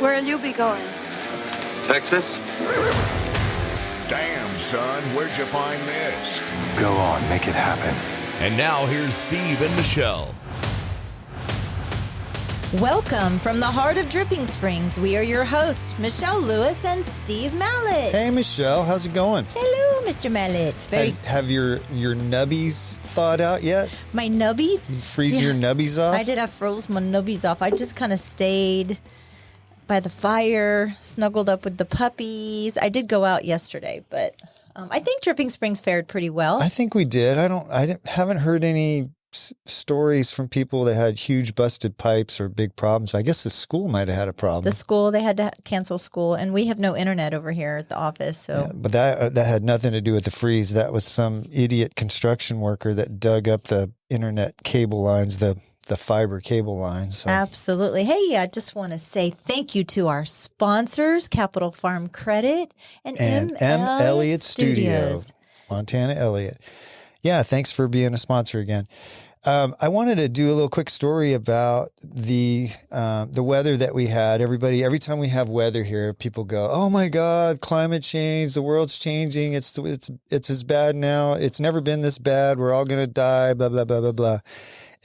Where'll you be going? Texas? Damn, son, where'd you find this? Go on, make it happen. And now here's Steve and Michelle. Welcome from the heart of Dripping Springs. We are your hosts, Michelle Lewis and Steve Mallet. Hey, Michelle, how's it going? Hello, Mr. Mallet. Have your nubbies thawed out yet? My nubbies? You freeze your nubbies off? I did. I froze my nubbies off. I just kind of stayed by the fire, snuggled up with the puppies. I did go out yesterday, but I think Dripping Springs fared pretty well. I think we did. Haven't heard any stories from people that had huge busted pipes or big problems. I guess the school might have had a problem. The school, they had to cancel school, and we have no internet over here at the office. So, yeah, but that had nothing to do with the freeze. That was some idiot construction worker that dug up the internet cable lines, the fiber cable lines. So. Absolutely. Hey, I just want to say thank you to our sponsors, Capital Farm Credit and M. Elliott Studios. Montana Elliott. Yeah, thanks for being a sponsor again. I wanted to do a little quick story about the weather that we had. Every time we have weather here, people go, "Oh my God, climate change! The world's changing. It's as bad now. It's never been this bad. We're all gonna die." Blah blah blah blah blah.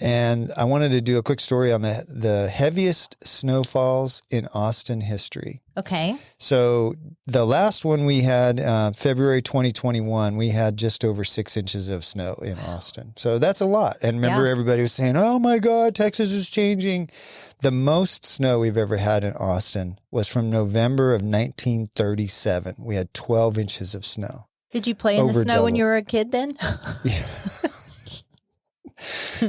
And I wanted to do a quick story on the heaviest snowfalls in Austin history. Okay. So the last one we had, February 2021, we had just over 6 inches of snow in Austin. So that's a lot. And remember, everybody was saying, "Oh my God, Texas is changing." The most snow we've ever had in Austin was from November of 1937. We had 12 inches of snow. Did you play in the snow when you were a kid then? Yeah.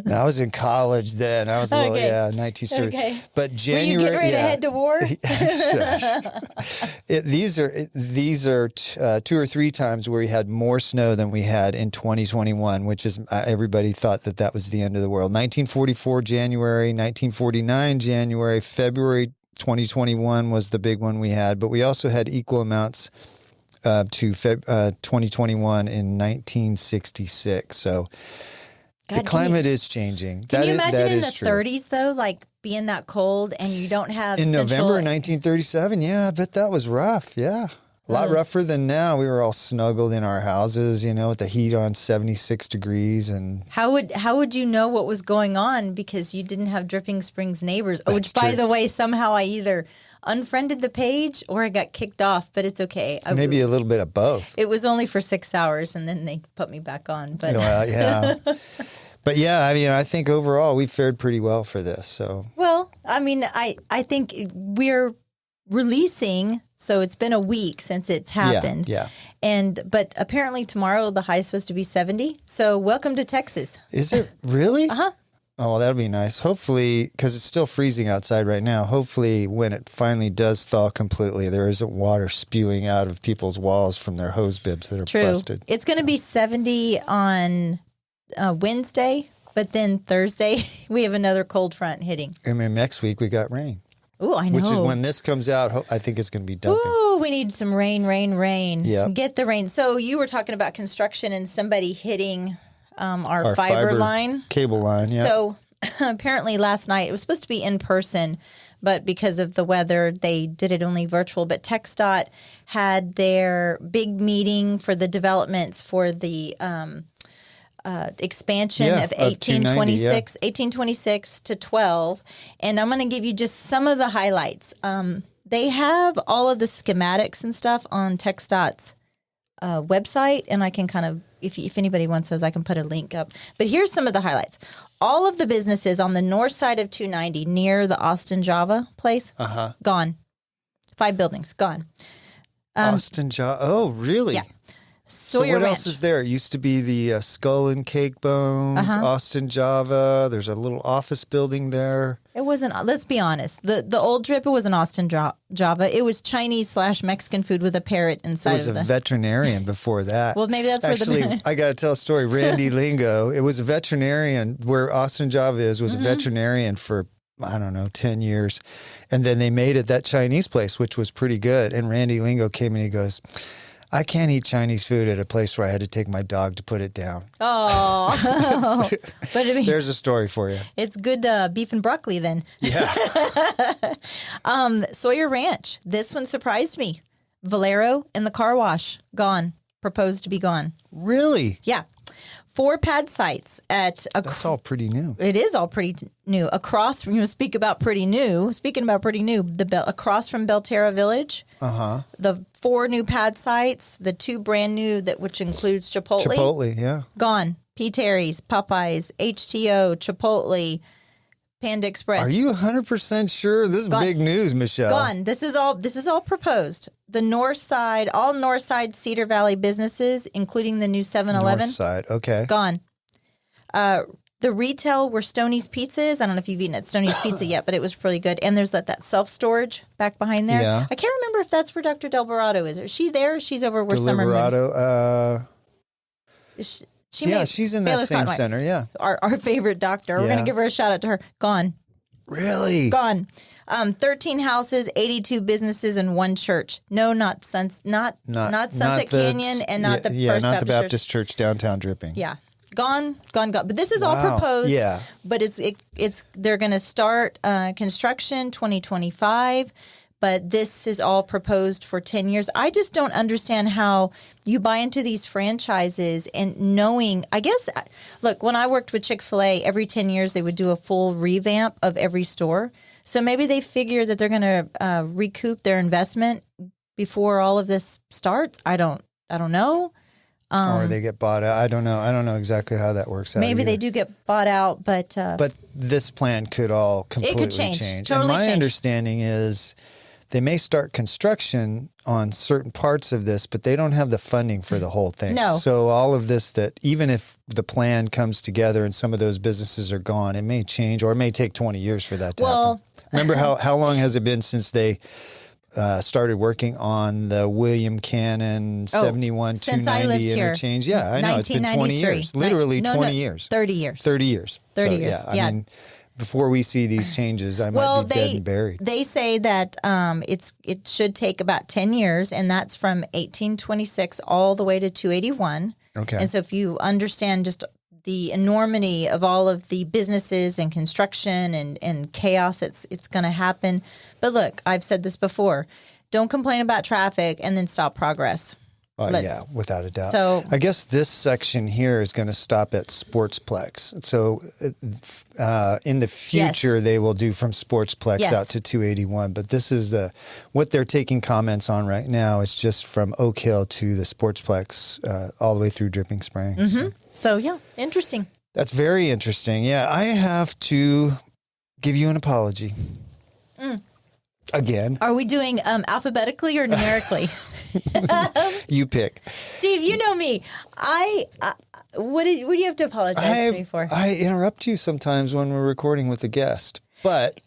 I was in college then. I was 1930. Okay. But January. Were you getting ready to head to war? These are 2 or 3 times where we had more snow than we had in 2021, which is everybody thought that was the end of the world. 1944 January, 1949 January, February 2021 was the big one we had, but we also had equal amounts to 2021 in 1966. So. God, the climate is changing. Can you imagine in the 30s, though, like being that cold and you don't have in November 1937, yeah, I bet that was rough, yeah. A lot rougher than now. We were all snuggled in our houses, with the heat on 76 degrees. And How would you know what was going on because you didn't have Dripping Springs neighbors? Which, by the way, somehow I either unfriended the page or I got kicked off, but it's okay. Maybe a little bit of both. It was only for 6 hours, and then they put me back on. But yeah. But yeah, I think overall we fared pretty well for this. So I think we're releasing, so it's been a week since it's happened. Yeah. But apparently tomorrow the high is supposed to be 70. So welcome to Texas. Is it really? Uh-huh. Oh, well, that'll be nice. Hopefully, because it's still freezing outside right now, hopefully when it finally does thaw completely, there isn't water spewing out of people's walls from their hose bibs that are busted. It's going to be 70 on Wednesday, but then Thursday we have another cold front hitting. And then next week we got rain. Oh, I know. Which is when this comes out, I think it's going to be dumping. Ooh, we need some rain. Yeah. Get the rain. So you were talking about construction and somebody hitting our fiber line. Cable line, yeah. So apparently last night, it was supposed to be in person, but because of the weather, they did it only virtual. But TXDot had their big meeting for the developments for the expansion of 1826 to 12. And I'm going to give you just some of the highlights. They have all of the schematics and stuff on TXDot's website, and I can kind of, if anybody wants those, I can put a link up. But here's some of the highlights. All of the businesses on the north side of 290 near the Austin Java place, gone. 5 buildings, gone. Austin Java. Oh, really? Yeah. So what else is there? It used to be the Skull and Cake Bones, Austin Java. There's a little office building there. It wasn't, let's be honest. The old Drip, it was an Austin Java. It was Chinese/Mexican food with a parrot inside of it. It was a veterinarian before that. Well, maybe that's Actually, where I got to tell a story. Randy Lingo, it was a veterinarian where Austin Java was a veterinarian for, 10 years. And then they made it that Chinese place, which was pretty good. And Randy Lingo came and he goes, I can't eat Chinese food at a place where I had to take my dog to put it down. Oh, but I mean, There's a story for you. it's good beef and broccoli then. Yeah. Sawyer Ranch. This one surprised me. Valero and the car wash gone. Proposed to be gone. Really? Yeah. 4 pad sites at That's all pretty new. It is all pretty new. Across from speaking about pretty new, across from Belterra Village. The 4 new pad sites, the 2 brand new which includes Chipotle. Chipotle, yeah. Gone. P. Terry's, Popeyes, HTO, Chipotle, Panda Express. Are you 100% sure? This is big news, Michelle. Gone. This is all proposed. The north side, all north side Cedar Valley businesses, including the new 7-Eleven. North side, okay. Gone. The retail where Stoney's Pizza is. I don't know if you've eaten at Stoney's Pizza yet, but it was pretty good. And there's that self-storage back behind there. Yeah. I can't remember if that's where Dr. Delverado is. Is she there? Or she's over where Delverado, Summerman. she's in that Baylor's same Cotton White. center, yeah. Our favorite doctor. We're Yeah. going to give her a shout out to her. Gone. Really? Gone. 13 houses, 82 businesses, and 1 church. No, not Sunset Canyon, and not the First not the Baptist Baptist Church downtown Dripping. Yeah, gone. But this is all proposed. Yeah. But they're going to start construction 2025. But this is all proposed for 10 years. I just don't understand how you buy into these franchises and knowing, I guess, look, when I worked with Chick-fil-A, every 10 years they would do a full revamp of every store. So maybe they figure that they're going to recoup their investment before all of this starts. I don't know. Or they get bought out. I don't know. I don't know exactly how that works out. Maybe they either. do get bought out, but this plan could all completely change. Totally and my change. understanding is they may start construction on certain parts of this, but they don't have the funding for the whole thing. No. So all of this, that even if the plan comes together and some of those businesses are gone, it may change, or it may take 20 years for that to happen. Remember how long has it been since they started working on the William Cannon 71 since I lived 290 here. interchange? Yeah, I know. It's been 20 years. Literally 20 years. 30 years. 30 years. 30 So, years, I yeah. mean, before we see these changes, I might be dead and buried. They say that it should take about 10 years, and that's from 1826 all the way to 281. Okay. And so if you understand just the enormity of all of the businesses and construction and chaos it's going to happen. But look, I've said this before. Don't complain about traffic and then stop progress. Yeah, without a doubt. So I guess this section here is going to stop at Sportsplex. So in the future, they will do from Sportsplex out to 281. But this is what they're taking comments on right now. It's just from Oak Hill to the Sportsplex all the way through Dripping Springs. So yeah, interesting. That's very interesting. Yeah, I have to give you an apology. Again. Are we doing alphabetically or numerically? You pick. Steve, you know me. What do you have to apologize to me for? I interrupt you sometimes when we're recording with a guest, but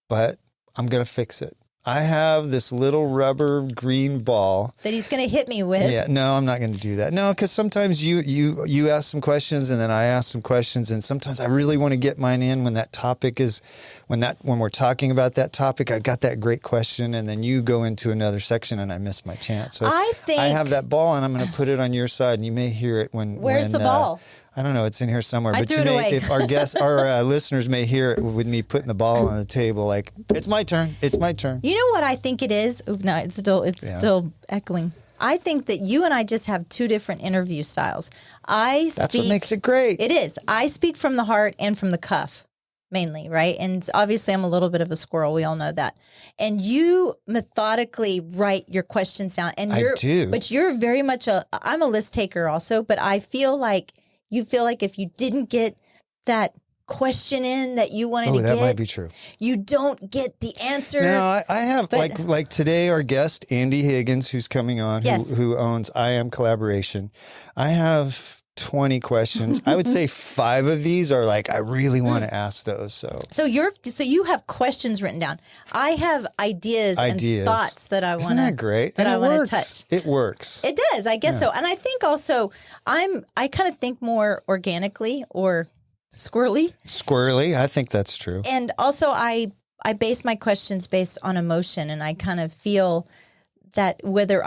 I'm going to fix it. I have this little rubber green ball that he's going to hit me with. Yeah, no, I'm not going to do that. No, because sometimes you ask some questions and then I ask some questions, and sometimes I really want to get mine in when that topic is when we're talking about that topic. I got that great question, and then you go into another section and I miss my chance. So I have that ball, and I'm going to put it on your side, and you may hear it when. Where's the ball? I don't know. It's in here somewhere. I But threw you it may, away. if our listeners may hear it with me putting the ball on the table, like, it's my turn. It's my turn. You know what I think it is? Oop, no, it's still echoing. I think that you and I just have 2 different interview styles. That's what makes it great. It is. I speak from the heart and from the cuff, mainly, right? And obviously I'm a little bit of a squirrel. We all know that. And you methodically write your questions down. And I do. But you're very much I'm a list taker also, but I feel like you feel like if you didn't get that question in that you wanted to that get, might be true. You don't get the answer. No, I have like today our guest Andy Higgins, who's coming on, who owns I Am Collaboration. I have 20 questions. I would say 5 of these are like I really want to ask those. So you have questions written down. I have ideas and thoughts that I want to. Isn't that great? That and I want to touch. It works. It does. I guess so. And I think also I kind of think more organically or squirrely. Squirrely. I think that's true. And also I base my questions based on emotion, and I kind of feel that whether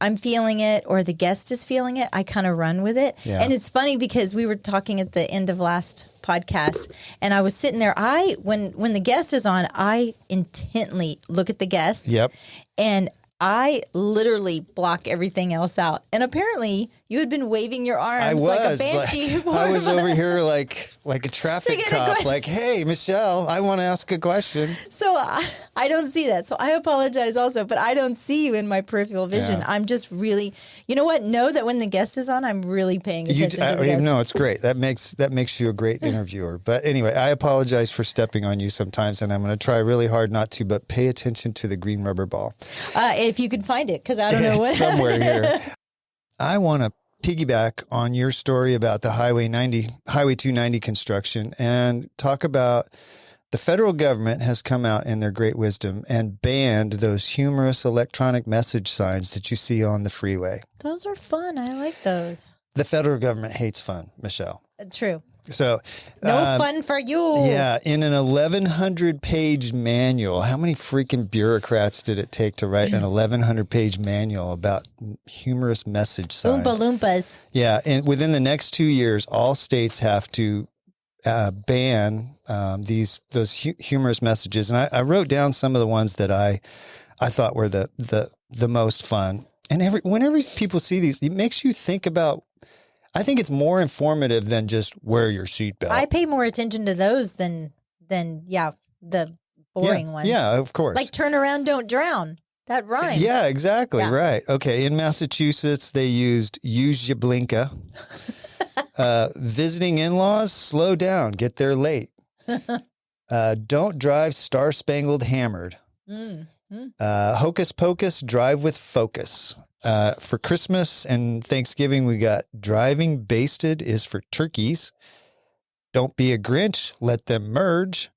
I'm feeling it or the guest is feeling it, I kind of run with it. Yeah. And it's funny because we were talking at the end of last podcast and I was sitting there. When the guest is on, I intently look at the guest. Yep. And I literally block everything else out. And apparently you had been waving your arms like a banshee. I was over here like a traffic Taking a cop, question. like, hey, Michelle, I want to ask a question. So I don't see that. So I apologize also, but I don't see you in my peripheral vision. Yeah. I'm just really, you know what? Know that when the guest is on, I'm really paying attention to the guest. No, it's great. That makes you a great interviewer. But anyway, I apologize for stepping on you sometimes, and I'm going to try really hard not to, but pay attention to the green rubber ball. If you could find it, because I don't know It's what. somewhere here. I want to piggyback on your story about the Highway 290 construction and talk about the federal government has come out in their great wisdom and banned those humorous electronic message signs that you see on the freeway. Those are fun. I like those. The federal government hates fun, Michelle. True. So No fun for you. yeah, in an 1,100-page manual, how many freaking bureaucrats did it take to write an 1,100-page manual about humorous message signs? Oompa Loompas. Yeah, and within the next 2 years, all states have to ban those humorous messages. And I wrote down some of the ones that I thought were the most fun. And whenever people see these, it makes you think about. I think it's more informative than just wear your seatbelt. I pay more attention to those than the boring ones. Yeah, of course. Like turn around, don't drown. That rhymes. Yeah, exactly. Yeah. Right. Okay. In Massachusetts, they used use ya blinka. Visiting in-laws, slow down, get there late. Don't drive star-spangled hammered. Hocus pocus, drive with focus. For Christmas and Thanksgiving, we got driving basted is for turkeys. Don't be a Grinch, let them merge.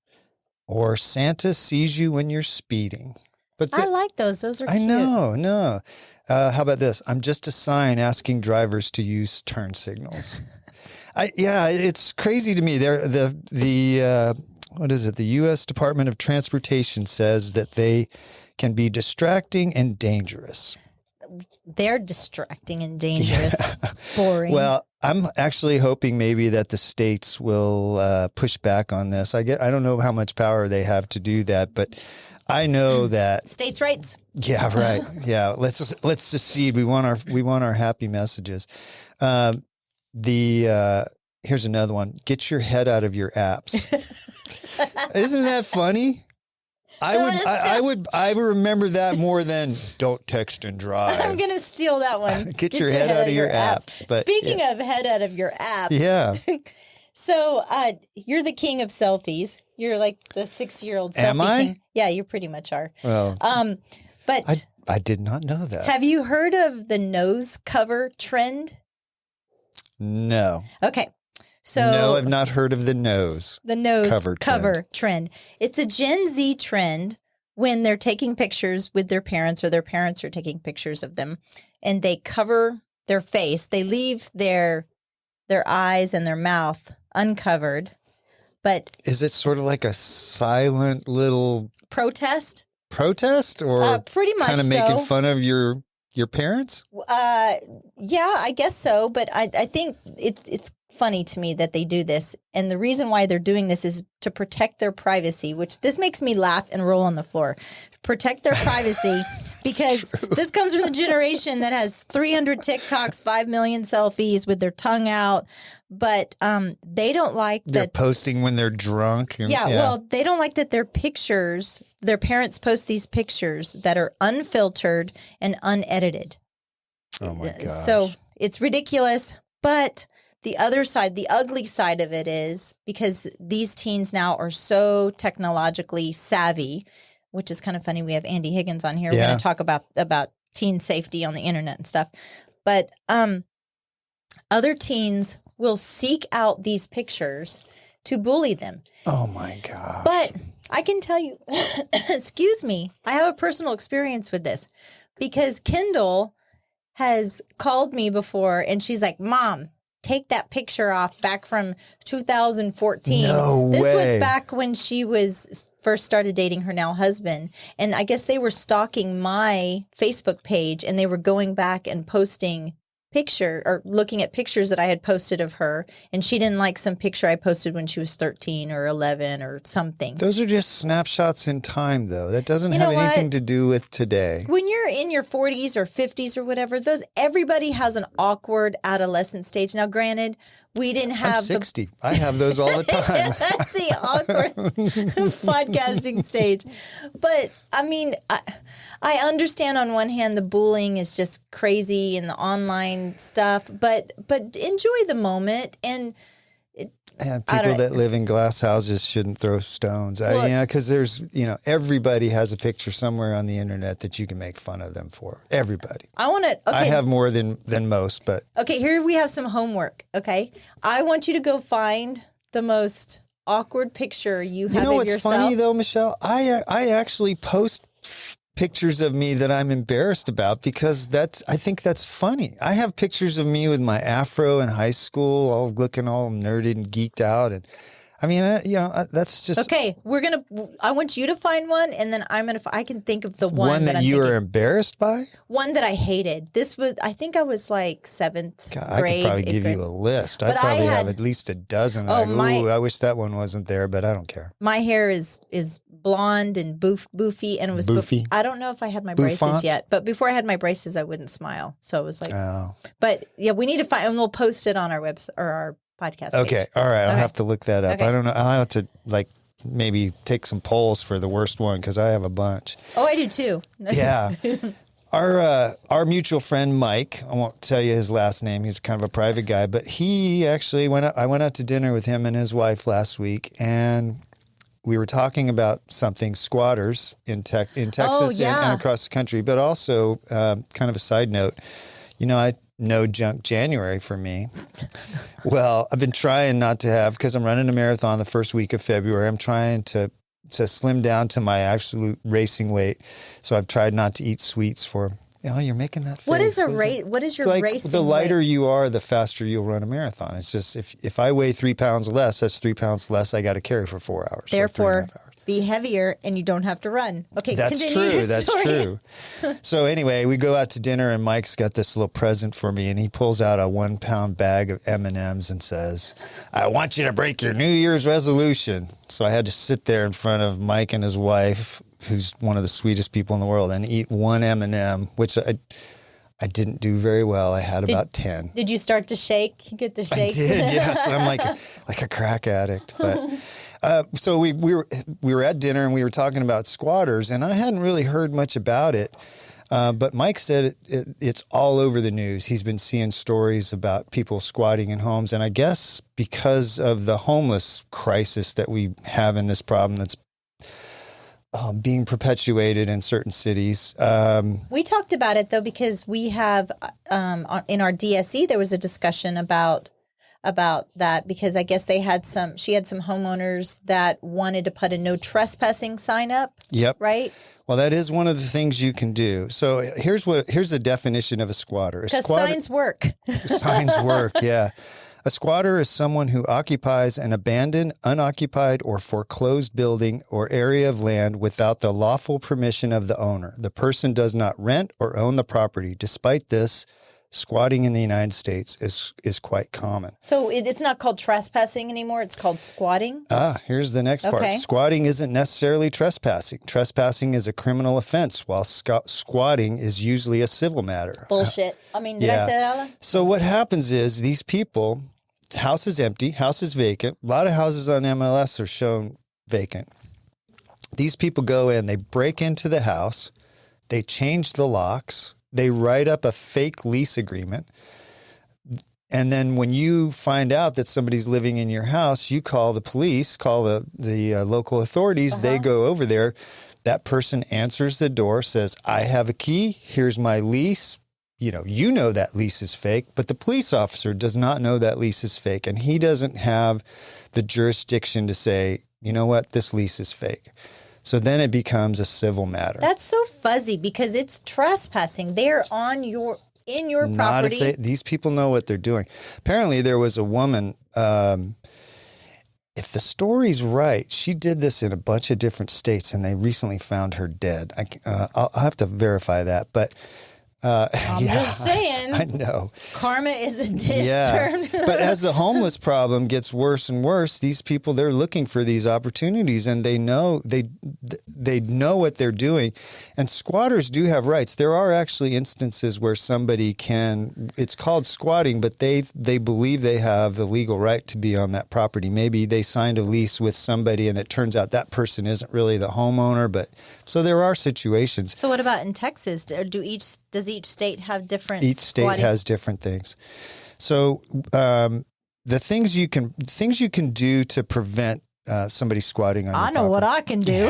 Or Santa sees you when you're speeding. But I like those. Those are cute. I know, no. How about this? I'm just a sign asking drivers to use turn signals. It's crazy to me. What is it? The U.S. Department of Transportation says that they can be distracting and dangerous. They're distracting and dangerous. Boring. Well, I'm actually hoping maybe that the states will push back on this. I don't know how much power they have to do that, but I know that states' rights. Yeah, right. Yeah, let's secede. We want our happy messages. Here's another one. Get your head out of your apps. Isn't that funny? I would remember that more than don't text and drive. I'm gonna steal that one. Get your head out of your apps. But speaking of head out of your apps, yeah. So you're the king of selfies. You're like the 6-year-old selfie Am I? king. Yeah, you pretty much are. Well, but I did not know that. Have you heard of the nose cover trend? No. Okay. So no, I've not heard of the nose cover trend. It's a Gen Z trend when they're taking pictures with their parents or their parents are taking pictures of them and they cover their face. They leave their eyes and their mouth uncovered. But is it sort of like a silent little protest or pretty much kind of making so. fun of your parents? Yeah, I guess so. But I think it's funny to me that they do this. And the reason why they're doing this is to protect their privacy, which this makes me laugh and roll on the floor. Protect their privacy because this comes from the generation that has 300 TikToks, 5 million selfies with their tongue out. But they don't like they're that. Posting when they're drunk. Well, they don't like that their parents post these pictures that are unfiltered and unedited. Oh my gosh. So it's ridiculous. But the other side, the ugly side of it is because these teens now are so technologically savvy, which is kind of funny. We have Andy Higgins on here. We're going to talk about teen safety on the internet and stuff. But other teens will seek out these pictures to bully them. Oh my gosh. But I can tell you, excuse me, I have a personal experience with this because Kendall has called me before and she's like, Mom, take that picture off back from 2014. No This way. was back when she was first started dating her now husband. And I guess they were stalking my Facebook page and they were going back and posting looking at pictures that I had posted of her, and she didn't like some picture I posted when she was 13 or 11 or something. Those are just snapshots in time, though. That doesn't You have know what? anything to do with today. When you're in your 40s or 50s or whatever, everybody has an awkward adolescent stage. Now, granted, we didn't have I'm 60. I have those all the time. That's the awkward podcasting stage. But I mean, I understand on one hand the bullying is just crazy and the online stuff, but enjoy the moment and. And people that live in glass houses shouldn't throw stones. Because there's, everybody has a picture somewhere on the internet that you can make fun of them for. Everybody. I have more than most, but. Okay, here we have some homework, okay? I want you to go find the most awkward picture you have of yourself. You know what's funny, though, Michelle? I actually post pictures of me that I'm embarrassed about because I think that's funny. I have pictures of me with my afro in high school, all looking all nerded and geeked out. And I mean, that's just. Okay, I want you to find one, and then I can think of the one that you are embarrassed by? One that I hated. I think I was like 7th grade. I could probably give you a list. I probably have at least a dozen. I wish that one wasn't there, but I don't care. My hair is blonde and boofy, and it was boofy. I don't know if I had my braces yet, but before I had my braces, I wouldn't smile. So it was like, But yeah, we need to find, and we'll post it on our website or our podcast Okay. page. All right. I'll have to look that up. Okay. I don't know. I'll have to maybe take some polls for the worst one because I have a bunch. Oh, I do too. Yeah. Our mutual friend, Mike, I won't tell you his last name. He's kind of a private guy, but he actually I went out to dinner with him and his wife last week, and we were talking about something, squatters in Texas and across the country, but also kind of a side note, I no junk January for me. Well, I've been trying not to have, because I'm running a marathon the first week of February. I'm trying to slim down to my absolute racing weight. So I've tried not to eat sweets for, you're making that face. What is your racing the lighter weight? you are, the faster you'll run a marathon. It's just, if I weigh 3 pounds less, that's 3 pounds less I got to carry for 4 hours. Therefore, be heavier and you don't have to run. Okay, that's continue true. your That's story. true. So anyway, we go out to dinner and Mike's got this little present for me, and he pulls out a 1 pound bag of M&Ms and says, "I want you to break your New Year's resolution." So I had to sit there in front of Mike and his wife, who's one of the sweetest people in the world, and eat one M&M, which I didn't do very well. I had about 10. Did you start to shake? You get the shake? I did, yes. I'm like a crack addict. But so we were at dinner and we were talking about squatters, and I hadn't really heard much about it. But Mike said it's all over the news. He's been seeing stories about people squatting in homes, and I guess because of the homeless crisis that we have in this problem that's being perpetuated in certain cities. We talked about it, though, because we have in our DSE, there was a discussion about that, because I guess she had some homeowners that wanted to put a no trespassing sign up. Yep. Right? Well, that is one of the things you can do. So here's the definition of a squatter. Because signs work. Signs work, yeah. A squatter is someone who occupies an abandoned, unoccupied, or foreclosed building or area of land without the lawful permission of the owner. The person does not rent or own the property. Despite this, squatting in the United States is quite common. So it's not called trespassing anymore. It's called squatting. Here's the next part. Okay. Squatting isn't necessarily trespassing. Trespassing is a criminal offense, while squatting is usually a civil matter. Bullshit. I mean, did I say that, Alan? So what happens is these people, house is empty, house is vacant. A lot of houses on MLS are shown vacant. These people go in, they break into the house, they change the locks, they write up a fake lease agreement. And then when you find out that somebody's living in your house, you call the police, call the local authorities. They go over there. That person answers the door, says, "I have a key. Here's my lease." You know that lease is fake, but the police officer does not know that lease is fake. And he doesn't have the jurisdiction to say, "You know what, this lease is fake." So then it becomes a civil matter. That's so fuzzy because it's trespassing. They're in your Not property. if these people know what they're doing. Apparently, there was a woman if the story's right, she did this in a bunch of different states, and they recently found her dead. I'll have to verify that, but I'm just saying. I know. Karma is a dish Yeah, served. but as the homeless problem gets worse and worse, these people, they're looking for these opportunities, and they know what they're doing. And squatters do have rights. There are actually instances where somebody can, it's called squatting, but they believe they have the legal right to be on that property. Maybe they signed a lease with somebody, and it turns out that person isn't really the homeowner. But so there are situations. So what about in Texas? Does each state have different? Each state squatting? has different things. So the things you can do to prevent somebody squatting on your property. I know what I can do.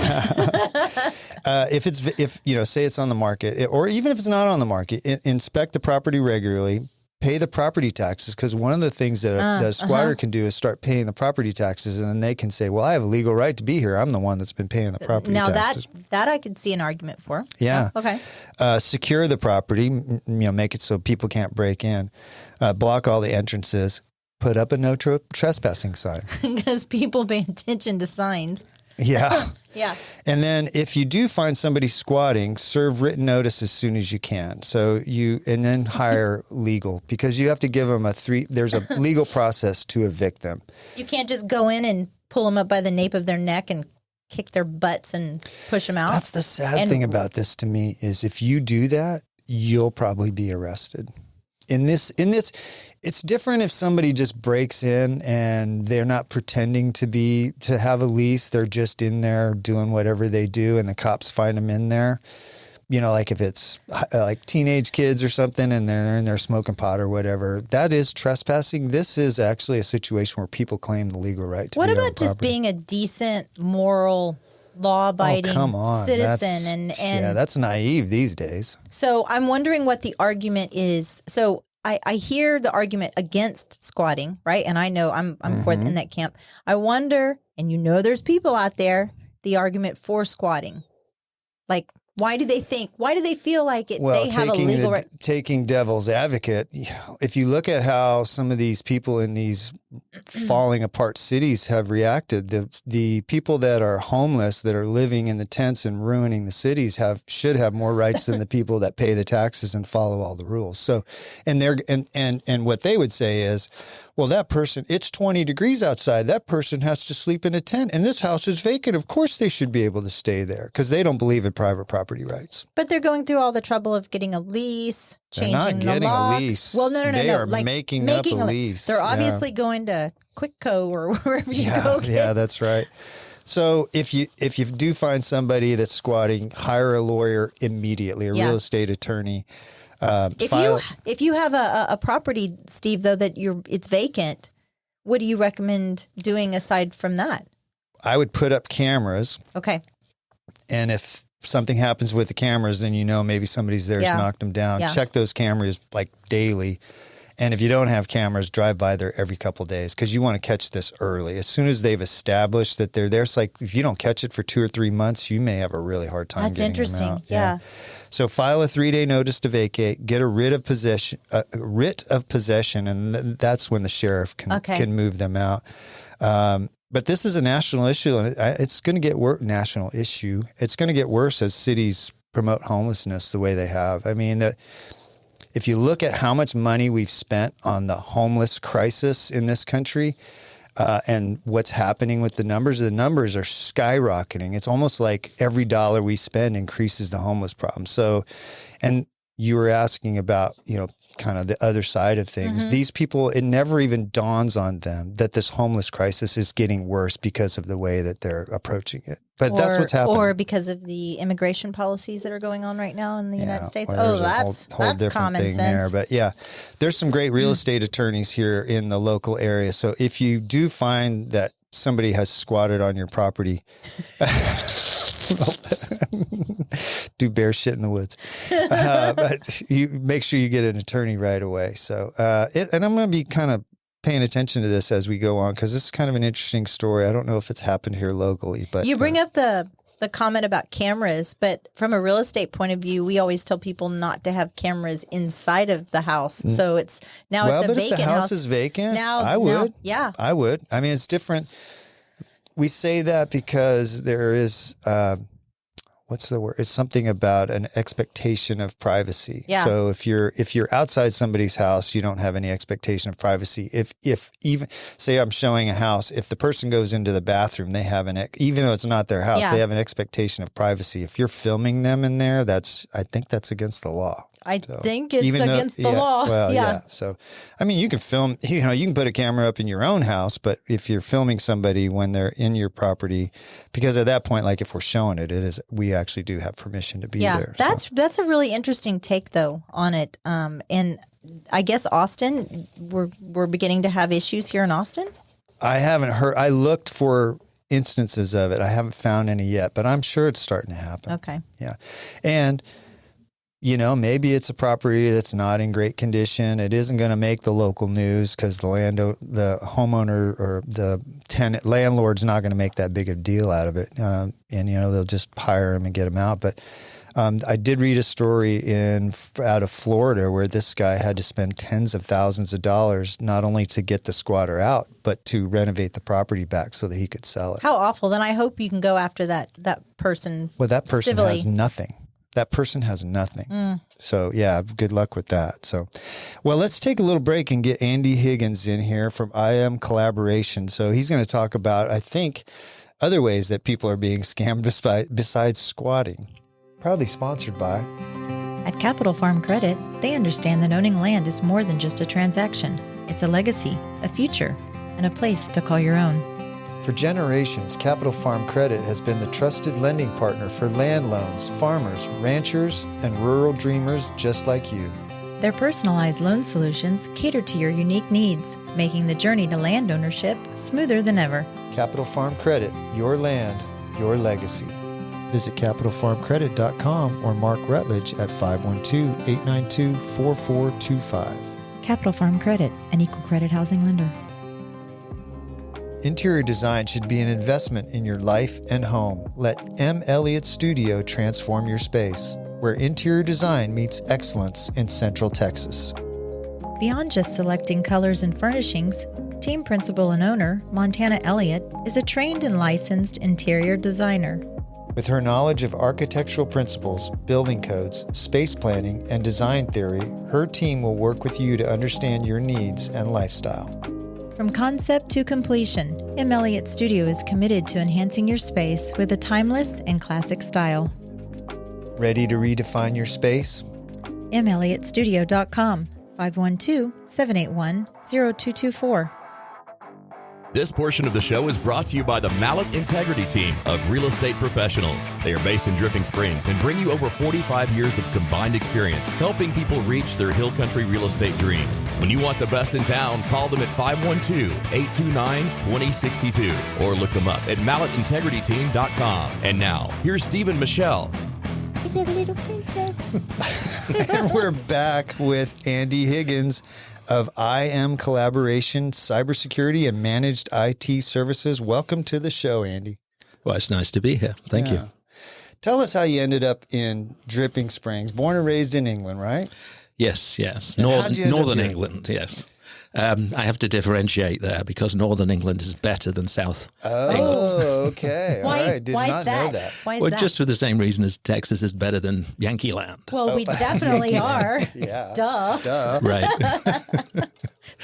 If say it's on the market, or even if it's not on the market, inspect the property regularly. Pay the property taxes, because one of the things that a squatter can do is start paying the property taxes, and then they can say, well, I have a legal right to be here. I'm the one that's been paying the property taxes. Now that I could see an argument for. Yeah. Oh, okay. Secure the property, make it so people can't break in. Block all the entrances. Put up a no trespassing sign. Because people pay attention to signs. Yeah. Yeah. And then if you do find somebody squatting, serve written notice as soon as you can. And then hire legal, because you have to give them there's a legal process to evict them. You can't just go in and pull them up by the nape of their neck and kick their butts and push them out. That's the sad thing about this to me, is if you do that, you'll probably be arrested. It's different if somebody just breaks in and they're not pretending to have a lease. They're just in there doing whatever they do, and the cops find them in there. Like if it's like teenage kids or something, and they're in there smoking pot or whatever, that is trespassing. This is actually a situation where people claim the legal right to be on the property. What about just being a decent, moral, law-abiding citizen? And that's naive these days. So I'm wondering what the argument is. So I hear the argument against squatting, right? And I know I'm fourth in that camp. I wonder, and there's people out there, the argument for squatting. Like, why do they feel like they have a legal right? Taking devil's advocate, if you look at how some of these people in these falling apart cities have reacted, the people that are homeless, that are living in the tents and ruining the cities, should have more rights than the people that pay the taxes and follow all the rules. So, and what they would say is, well, that person, it's 20 degrees outside. That person has to sleep in a tent, and this house is vacant. Of course they should be able to stay there, because they don't believe in private property rights. But they're going through all the trouble of getting a lease, changing the locks. They're not getting a lease. Well, no. They are making up a lease. They're obviously going to Quitco or wherever you go. Yeah, that's right. So if you do find somebody that's squatting, hire a lawyer immediately, a real estate attorney. If you have a property, Steve, though, that it's vacant, what do you recommend doing aside from that? I would put up cameras. Okay. And if something happens with the cameras, then maybe somebody's there has knocked them down. Yeah. Check those cameras like daily. And if you don't have cameras, drive by there every couple of days, because you want to catch this early. As soon as they've established that they're there, it's like if you don't catch it for 2 or 3 months, you may have a really hard time getting them out. That's interesting. Yeah. So file a 3-day notice to vacate, get a writ of possession, and that's when the sheriff can move them out. But this is a national issue, and it's going to get national issue. It's going to get worse as cities promote homelessness the way they have. I mean, if you look at how much money we've spent on the homeless crisis in this country, and what's happening with the numbers are skyrocketing. It's almost like every dollar we spend increases the homeless problem. So, and you were asking about, kind of the other side of things. These people, it never even dawns on them that this homeless crisis is getting worse because of the way that they're approaching it. But that's what's happening. Or because of the immigration policies that are going on right now in the United States. Well, that's common sense. there. But there's some great real estate attorneys here in the local area. So if you do find that somebody has squatted on your property, do bear shit in the woods. But you make sure you get an attorney right away. So, and I'm going to be kind of paying attention to this as we go on, because this is kind of an interesting story. I don't know if it's happened here locally, but you bring up the comment about cameras, but from a real estate point of view, we always tell people not to have cameras inside of the house. So it's a vacant house. If the house is vacant, I would. I would. I mean, it's different. we say that because there is, what's the word? It's something about an expectation of privacy. Yeah. So if you're outside somebody's house, you don't have any expectation of privacy. If even say I'm showing a house, if the person goes into the bathroom, they have even though it's not their house, they have an expectation of privacy. If you're filming them in there, I think that's against the law. I think it's against the law. Well, yeah. So, I mean, you can film, you can put a camera up in your own house, but if you're filming somebody when they're in your property, because at that point, like if we're showing we actually do have permission to be there. That's a really interesting take though on it. And I guess Austin, we're beginning to have issues here in Austin. I haven't heard, I looked for instances of it. I haven't found any yet, but I'm sure it's starting to happen. Okay. Yeah. And maybe it's a property that's not in great condition. It isn't going to make the local news because the homeowner or the tenant landlord's not going to make that big of a deal out of it. And they'll just hire him and get him out. But I did read a story out of Florida where this guy had to spend tens of thousands of dollars not only to get the squatter out, but to renovate the property back so that he could sell it. How awful! Then I hope you can go after that person. Well, that person civilly. has nothing. That person has nothing. So, yeah, good luck with that. So, well, let's take a little break and get Andy Higgins in here from IM Collaboration. So he's going to talk about, I think, other ways that people are being scammed besides squatting. Proudly sponsored by... At Capital Farm Credit, they understand that owning land is more than just a transaction. It's a legacy, a future, and a place to call your own. For generations, Capital Farm Credit has been the trusted lending partner for land loans, farmers, ranchers, and rural dreamers just like you. Their personalized loan solutions cater to your unique needs, making the journey to land ownership smoother than ever. Capital Farm Credit, your land, your legacy. Visit CapitalFarmCredit.com or Mark Rutledge at 512-892-4425. Capital Farm Credit, an equal credit housing lender. Interior design should be an investment in your life and home. Let M. Elliott Studio transform your space, where interior design meets excellence in Central Texas. Beyond just selecting colors and furnishings, team principal and owner, Montana Elliott, is a trained and licensed interior designer. With her knowledge of architectural principles, building codes, space planning, and design theory, her team will work with you to understand your needs and lifestyle. From concept to completion, M. Elliott Studio is committed to enhancing your space with a timeless and classic style. Ready to redefine your space? melliottstudio.com, 512-781-0224. This portion of the show is brought to you by the Mallet Integrity Team of real estate professionals. They are based in Dripping Springs and bring you over 45 years of combined experience helping people reach their hill country real estate dreams. When you want the best in town, call them at 512-829-2062 or look them up at malletintegrityteam.com. And now, here's Steve and Michelle. Is it a little princess? And we're back with Andy Higgins of IM Collaboration, Cybersecurity, and Managed IT Services. Welcome to the show, Andy. Well, it's nice to be here. Thank you. Tell us how you ended up in Dripping Springs, born and raised in England, right? Yes. And Northern England, yes. I have to differentiate there because Northern England is better than South England. Oh, okay. All Why, right. Did why not is that? know that. Why is Well, that? just for the same reason as Texas is better than Yankee Land. Well, we definitely are. Yeah. Duh. Right.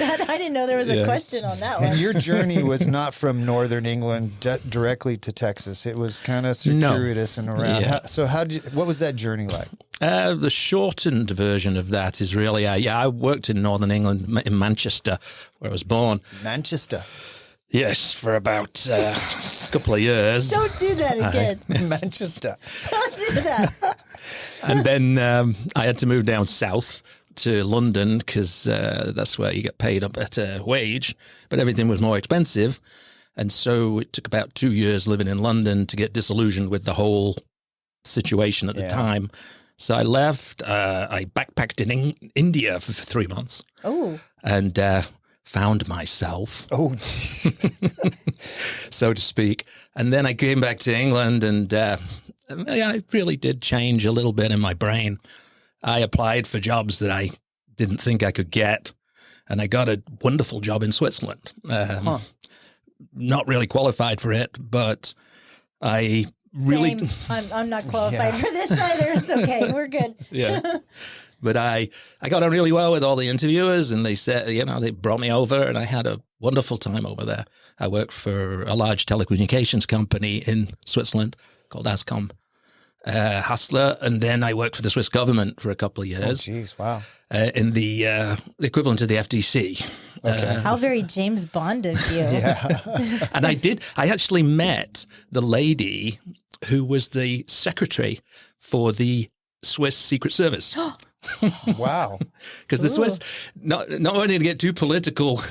I didn't know there was a question on that one. And your journey was not from Northern England directly to Texas. It was kind of circuitous and around. Yeah. What was that journey like? The shortened version of that is really, I worked in Northern England, in Manchester, where I was born. Manchester. Yes, for about a couple of years. Don't do that again. Manchester. Don't do that. And then I had to move down south to London because that's where you get paid a better wage, but everything was more expensive. And so it took about 2 years living in London to get disillusioned with the whole situation at the time. So I left. I backpacked in India for 3 months. Oh. And found myself. Oh, so to speak. And then I came back to England and I really did change a little bit in my brain. I applied for jobs that I didn't think I could get. And I got a wonderful job in Switzerland. not really qualified for it, but I really... Same. I'm not qualified for this either. It's okay. We're good. Yeah. But I got on really well with all the interviewers, and they said, they brought me over, and I had a wonderful time over there. I worked for a large telecommunications company in Switzerland called Ascom Hassler, and then I worked for the Swiss government for a couple of years. Oh, geez, wow. In the equivalent of the FTC. Okay. How very James Bond of you. Yeah. And I actually met the lady who was the secretary for the Swiss Secret Service. Wow. Because the Swiss, not only to get too political,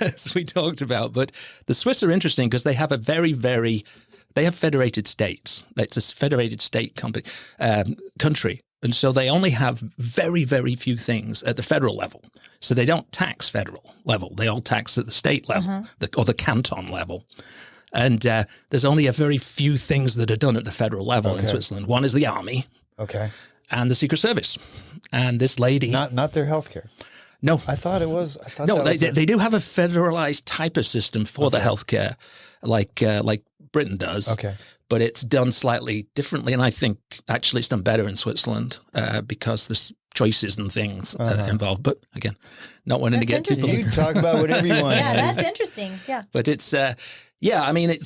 as we talked about, but the Swiss are interesting because they have a they have federated states. It's a federated state country. And so they only have very, very few things at the federal level. So they don't tax federal level. They all tax at the state level or the canton level. And there's only a very few things that are done at the federal level in Switzerland. One is the army. Okay. And the Secret Service. And this lady... Not their healthcare. No. I thought it was... No, they do have a federalized type of system for the healthcare, like Britain does. Okay. But it's done slightly differently, and I think actually it's done better in Switzerland because there's choices and things involved. But again, not wanting to get too political. You talk about whatever you want. Yeah, that's interesting. Yeah. But it's... I mean,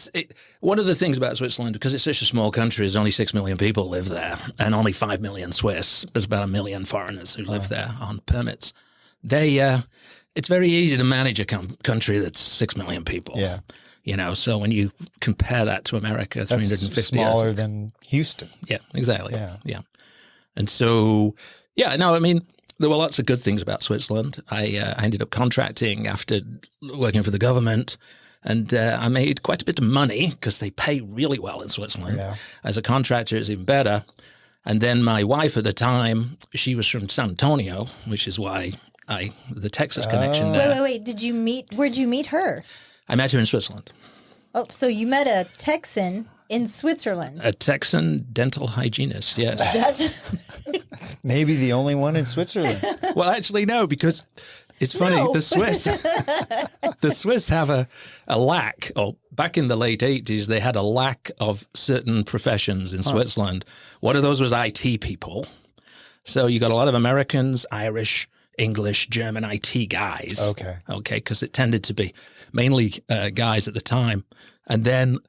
one of the things about Switzerland, because it's such a small country, is only 6 million people live there, and only 5 million Swiss. There's about 1 million foreigners who live there on permits. It's very easy to manage a country that's 6 million people. Yeah. So when you compare that to America, 350 That's smaller than Houston. Yeah, exactly. Yeah. And so, I mean, there were lots of good things about Switzerland. I ended up contracting after working for the government. And I made quite a bit of money because they pay really well in Switzerland. Yeah. As a contractor, it's even better. And then my wife at the time, she was from San Antonio, which is why the Texas connection there. Wait. Where'd you meet her? I met her in Switzerland. Oh, so you met a Texan in Switzerland. A Texan dental hygienist, yes. That's Maybe the only one in Switzerland. Well, actually, no, because... It's funny, No. the Swiss have a lack, or back in the late 80s, they had a lack of certain professions in Switzerland. One of those was IT people. So you got a lot of Americans, Irish, English, German IT guys. Okay. Okay, because it tended to be mainly guys at the time. And then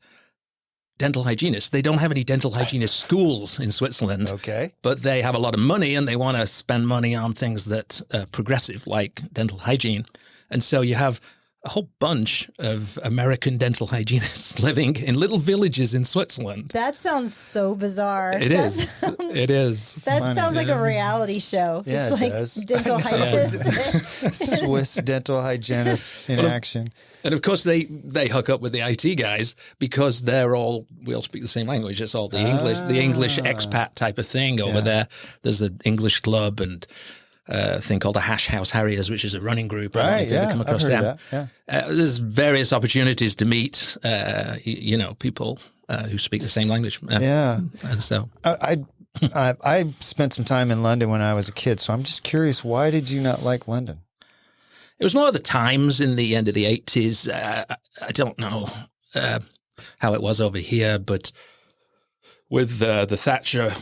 dental hygienists. They don't have any dental hygienist schools in Switzerland. Okay. But they have a lot of money and they want to spend money on things that are progressive, like dental hygiene. And so you have a whole bunch of American dental hygienists living in little villages in Switzerland. That sounds so bizarre. It is. It is. That Funny. sounds like a reality show. Yeah, it's it like does. dental hygienist. Swiss dental hygienist in action. And of course, they hook up with the IT guys because we all speak the same language. It's all the English expat type of thing over there. There's an English club and a thing called the Hash House Harriers, which is a running group. Right, yeah, I've heard of that. Yeah. There's various opportunities to meet, people who speak the same language. And so I spent some time in London when I was a kid, so I'm just curious, why did you not like London? it was more of the times in the end of the 80s. I don't know how it was over here, but with the Thatcher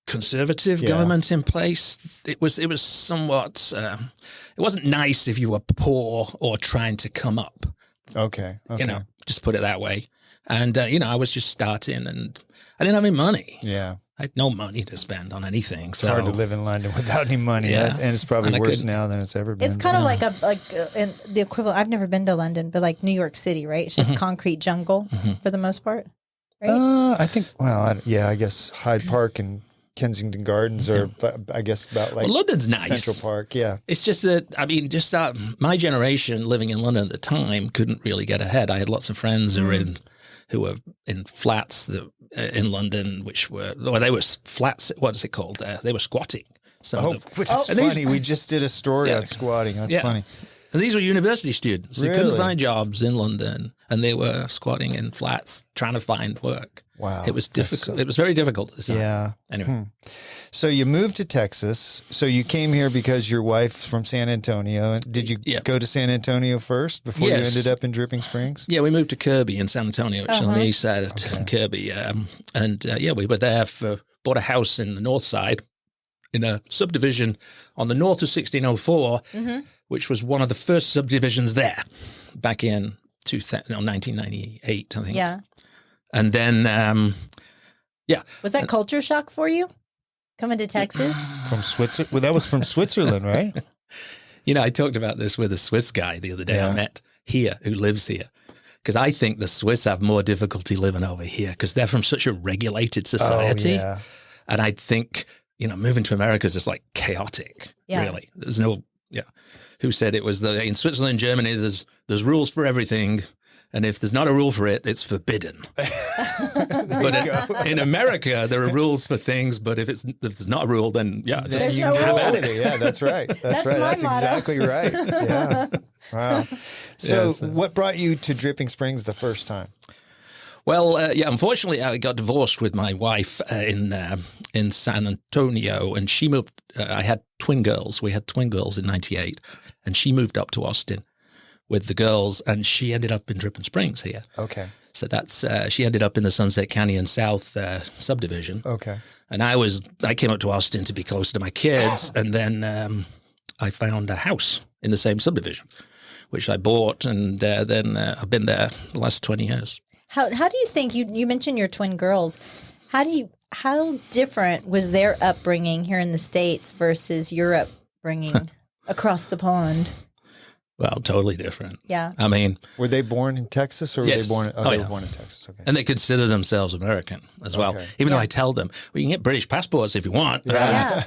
conservative government in place, it was somewhat. It wasn't nice if you were poor or trying to come up. Okay. Just put it that way. And I was just starting, and I didn't have any money. Yeah. I had no money to spend on anything. So Hard to live in London without any money. Yeah. And it's probably worse now than it's ever been. It's kind of like the equivalent. I've never been to London, but like New York City, right? It's just concrete jungle for the most part, right? I think. Well, I guess Hyde Park and Kensington Gardens are, I guess, about like London's nice. Central Park. Yeah. It's just that my generation living in London at the time couldn't really get ahead. I had lots of friends who were in flats in London, they were flats. What is it called there? They were squatting. Which is funny. We just did a story on squatting. That's funny. And these were university students who Really? couldn't find jobs in London, and they were squatting in flats trying to find work. Wow. It was difficult. It was very difficult at the time. Yeah. Anyway. So you moved to Texas. So you came here because your wife's from San Antonio. Did you go to San Antonio first before you ended up in Dripping Springs? Yeah, we moved to Kirby in San Antonio, which is on the east side of Kirby. We were there bought a house in the north side in a subdivision on the north of 1604, which was one of the first subdivisions there back in 1998, I think. Yeah. And then, Was that culture shock for you? Coming to Texas? From Switzerland? Well, that was from Switzerland, right? I talked about this with a Swiss guy the other day I met here who lives here. Because I think the Swiss have more difficulty living over here because they're from such a regulated society. Oh, yeah. And I think, moving to America is just like chaotic, really. There's no, who said it was in Switzerland, Germany, there's rules for everything. And if there's not a rule for it, it's forbidden. But in America, there are rules for things. But if there's not a rule, then There's you no have rule. at it. Yeah, that's right. That's right. my That's motto. exactly right. Yeah. Wow. So what brought you to Dripping Springs the first time? Well, unfortunately, I got divorced with my wife in San Antonio, and she moved. I had twin girls. We had twin girls in '98, and she moved up to Austin with the girls, and she ended up in Dripping Springs here. Okay. So that's she ended up in the Sunset Canyon South subdivision. Okay. And I came up to Austin to be close to my kids, and then I found a house in the same subdivision, which I bought, and then I've been there the last 20 years. How do you think you mentioned your twin girls? How different was their upbringing here in the States versus your upbringing across the pond? Well, totally different. Yeah. I mean, Were they born in Texas or were Yes. they born? Oh, They yeah. were born in Texas. Okay. and they consider themselves American as well. Okay. Even though I tell them, well, you can get British passports if you want. Yeah.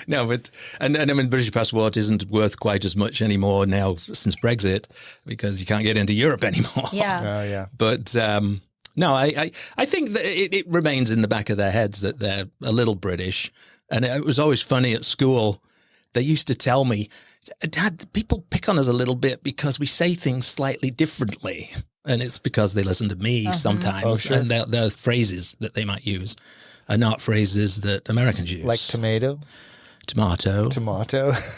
No, but and I mean, British passport isn't worth quite as much anymore now since Brexit because you can't get into Europe anymore. Yeah. Oh yeah. But no, I think that it remains in the back of their heads that they're a little British. And it was always funny at school. They used to tell me, Dad, people pick on us a little bit because we say things slightly differently. And it's because they listen to me sometimes. Oh, sure. And their phrases that they might use are not phrases that Americans use. Like tomato, Tomato.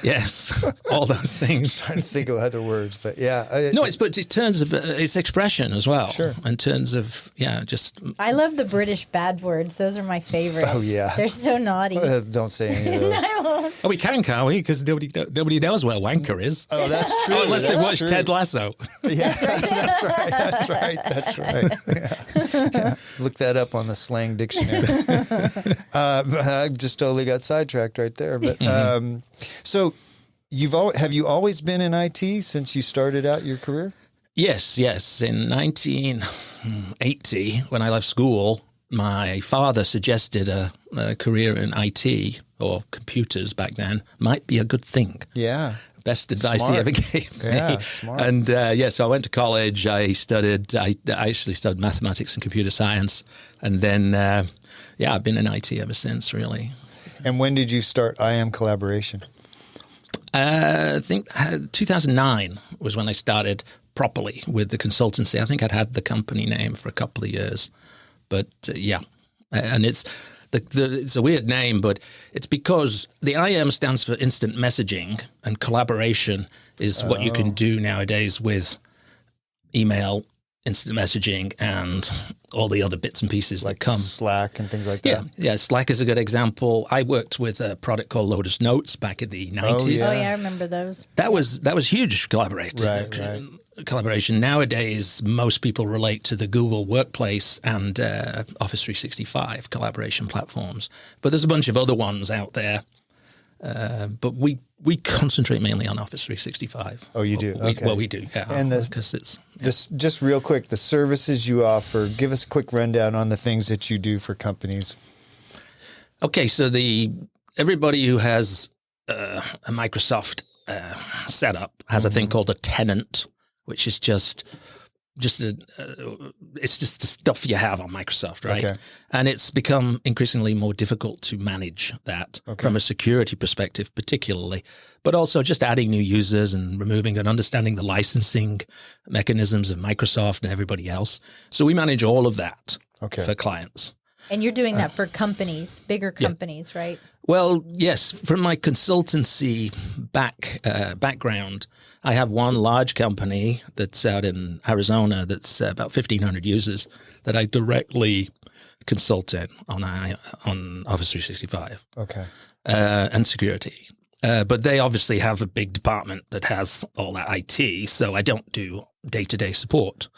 Yes. All those things. trying to think of other words, but yeah. No, but in terms of its expression as well. Sure. In terms of, just I love the British bad words. Those are my favorites. Oh, yeah. They're so naughty. Don't say any of those. I won't. Oh, we can't we? Because nobody knows what a wanker is. Oh, that's true. Unless they That's watched true. Ted Lasso. Yeah, that's right. Yeah. Look that up on the slang dictionary. I just totally got sidetracked right there. But so have you always been in IT since you started out your career? Yes. In 1980, when I left school, my father suggested a career in IT or computers back then might be a good thing. Yeah. Best advice he Smart. ever gave me. Yeah, smart. And so I went to college. I actually studied mathematics and computer science. And then, I've been in IT ever since, really. And when did you start IM Collaboration? I think 2009 was when I started properly with the consultancy. I think I'd had the company name for a couple of years. But and it's it's a weird name, but it's because the IM stands for instant messaging, and collaboration is what you can do nowadays with email, instant messaging, and all the other bits and pieces Like that come. Slack and things like Yeah, that? yeah. Slack is a good example. I worked with a product called Lotus Notes back in the 90s. yeah. Oh, yeah, I remember those. That was huge Right. collaboration. Nowadays, most people relate to the Google Workplace and Office 365 collaboration platforms. But there's a bunch of other ones out there. But we concentrate mainly on Office 365. Oh, you do? Okay. We do, yeah. And because it's Just real quick, the services you offer, give us a quick rundown on the things that you do for companies. okay. So everybody who has a Microsoft setup has a thing called a tenant, which is just it's just the stuff you have on Microsoft, right? Okay. And it's become increasingly more difficult to manage that from a security perspective, particularly, but also just adding new users and removing and understanding the licensing mechanisms of Microsoft and everybody else. So we manage all of that Okay. for clients. And you're doing that for companies, bigger companies, right? Well, yes. From my consultancy background, I have one large company that's out in Arizona that's about 1,500 users that I directly consult in on Office 365 and security. But they obviously have a big department that has all that IT, so I don't do day-to-day support.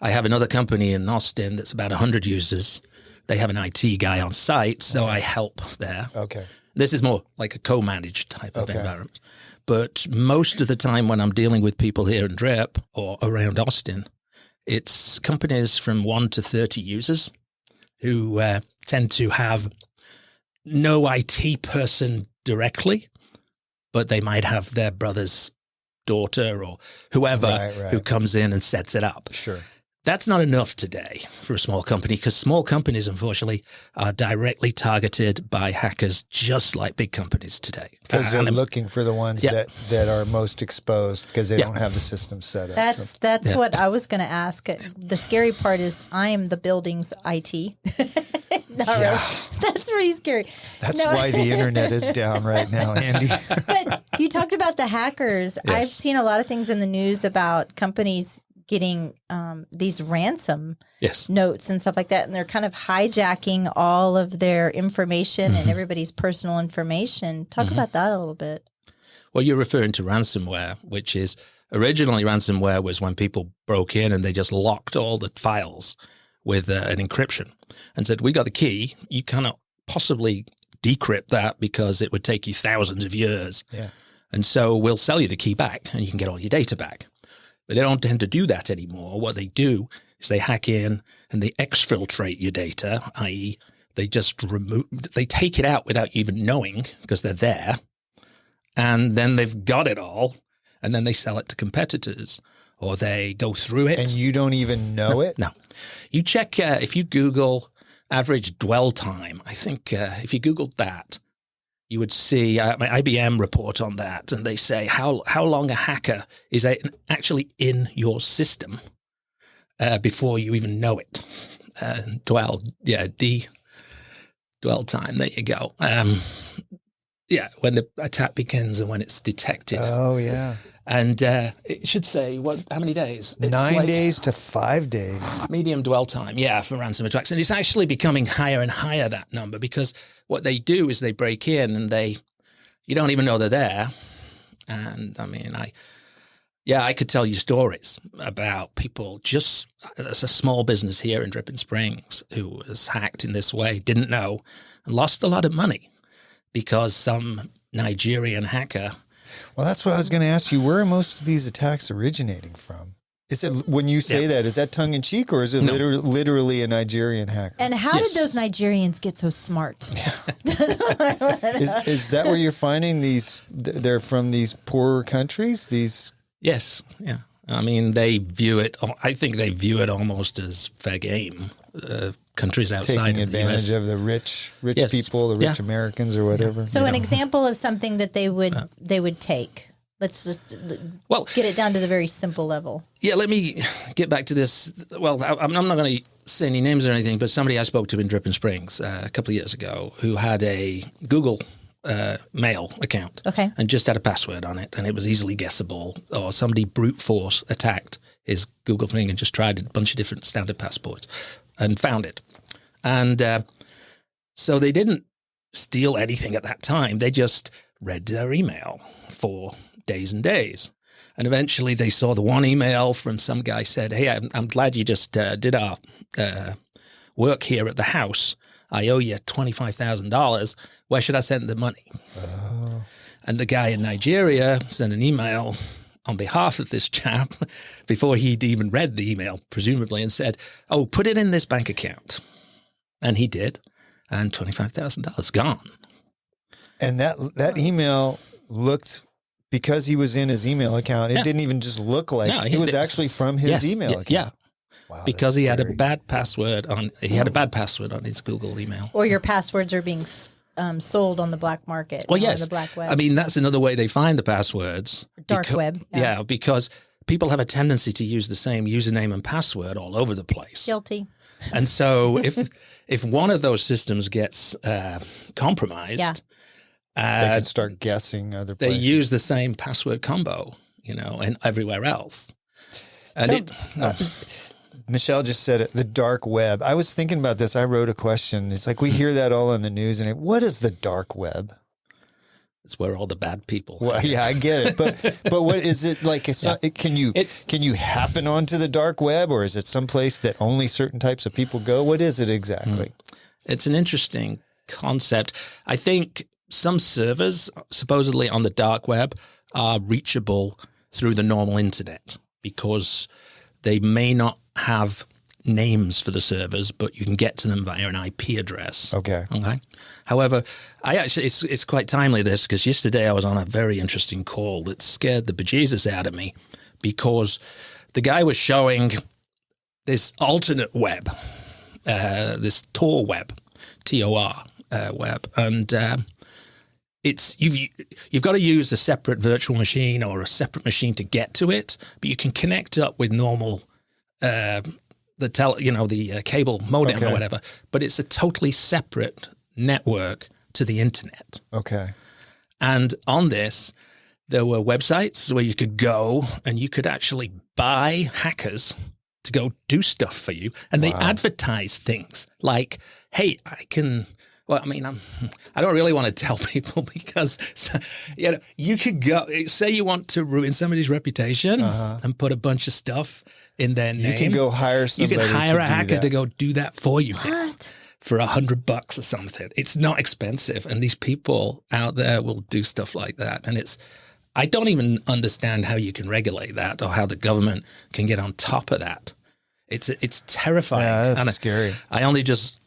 I have another company in Austin that's about 100 users. They have an IT guy on site, so I help there. Okay. This is more like a co-managed type of environment. But most of the time when I'm dealing with people here in DRIP or around Austin, it's companies from 1 to 30 users who tend to have no IT person directly, but they might have their brother's daughter or whoever who comes in and sets it up. Sure. That's not enough today for a small company because small companies, unfortunately, are directly targeted by hackers just like big companies today. Because they're looking for the ones that are most exposed because they don't have the system set up. That's what I was going to ask. The scary part is I am the building's IT. Really. That's pretty scary. That's why the internet is down right now, Andy. But you talked about the hackers. Yes. I've seen a lot of things in the news about companies getting these ransom notes and stuff like that. And they're kind of hijacking all of their information and everybody's personal information. Talk about that a little bit. Well, you're referring to ransomware, which is originally ransomware was when people broke in and they just locked all the files with an encryption and said, we got the key. You cannot possibly decrypt that because it would take you thousands of years. Yeah. And so we'll sell you the key back and you can get all your data back. But they don't tend to do that anymore. What they do is they hack in and they exfiltrate your data, i.e. they take it out without you even knowing because they're there. And then they've got it all and then they sell it to competitors or they go through it. And you don't even know it? No. You check, if you Google average dwell time, I think if you Googled that, you would see my IBM report on that, and they say how long a hacker is actually in your system before you even know it. Dwell time. There you go. When the attack begins and when it's detected. Oh, yeah. And it should say, how many days? It's 9 days to 5 days. Medium dwell time, for ransom attacks. And it's actually becoming higher and higher, that number, because what they do is they break in and you don't even know they're there. And I mean, I could tell you stories about people there's a small business here in Dripping Springs who was hacked in this way, didn't know, and lost a lot of money because some Nigerian hacker. Well, that's what I was going to ask you. Where are most of these attacks originating from? Is it when you say that, is that tongue in cheek or is it literally a Nigerian hacker? And how did those Nigerians get so smart? Is that where you're finding these? They're from these poorer countries? Yes. Yeah. I mean, I think they view it almost as fair game. Countries outside taking of the advantage US. of the rich people, the rich Americans or whatever. So an example of something that they would take. Let's just get it down to the very simple level. Yeah, let me get back to this. Well, I'm not going to say any names or anything, but somebody I spoke to in Dripping Springs a couple of years ago who had a Google mail account and just had a password on it, and it was easily guessable, or somebody brute force attacked his Google thing and just tried a bunch of different standard passwords and found it. And so they didn't steal anything at that time. They just read their email for days and days. And eventually they saw the one email from some guy said, hey, I'm glad you just did our work here at the house. I owe you $25,000. Where should I send the money? Oh. And the guy in Nigeria sent an email on behalf of this chap before he'd even read the email, presumably, and said, oh, put it in this bank account. And he did. And $25,000 gone. And that email looked, because he was in his email account, it didn't even just look like it was actually from his email account. Yeah. Wow, because he had a bad password on his Google email. Or your passwords are being sold on the black market. Well, yes. On the black web. I mean, that's another way they find the passwords. Dark web. Because people have a tendency to use the same username and password all over the place. Guilty. And so if one of those systems gets compromised, They can start guessing other they places. use the same password combo, and everywhere else. And Michelle just said it, the dark web. I was thinking about this. I wrote a question. It's like we hear that all on the news. And what is the dark web? it's where all the bad people. Well, yeah, I get it. But what is it like? Can you happen onto the dark web, or is it someplace that only certain types of people go? What is it exactly? It's an interesting concept. I think some servers supposedly on the dark web are reachable through the normal internet because they may not have names for the servers, but you can get to them via an IP address. Okay. However, it's quite timely this, because yesterday I was on a very interesting call that scared the bejesus out of me, because the guy was showing this alternate web, this Tor web, Tor web, and it's you've got to use a separate virtual machine or a separate machine to get to it, but you can connect up with normal the cable modem or whatever, but it's a totally separate network to the internet. Okay. And on this, there were websites where you could go and you could actually buy hackers to go do stuff for you. And they advertise things like, hey, I don't really want to tell people because, you could go, say you want to ruin somebody's reputation and put a bunch of stuff in their name. You can go hire somebody. You can hire a hacker that. to go do that for you. What? For $100 or something. It's not expensive. And these people out there will do stuff like that. And I don't even understand how you can regulate that or how the government can get on top of that. It's terrifying. Yeah, that's scary. I only just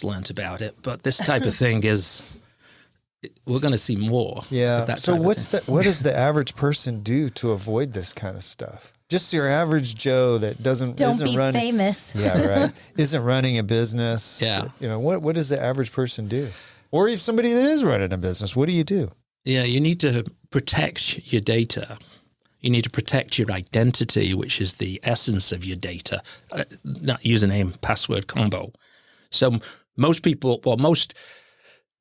learned about it. But this type of thing we're going to see more. Yeah. So what does the average person do to avoid this kind of stuff? Just your average Joe that isn't running famous. Yeah, right. Isn't running a business. Yeah. What does the average person do? Or if somebody that is running a business, what do you do? Yeah, you need to protect your data. You need to protect your identity, which is the essence of your data, not username, password combo. So most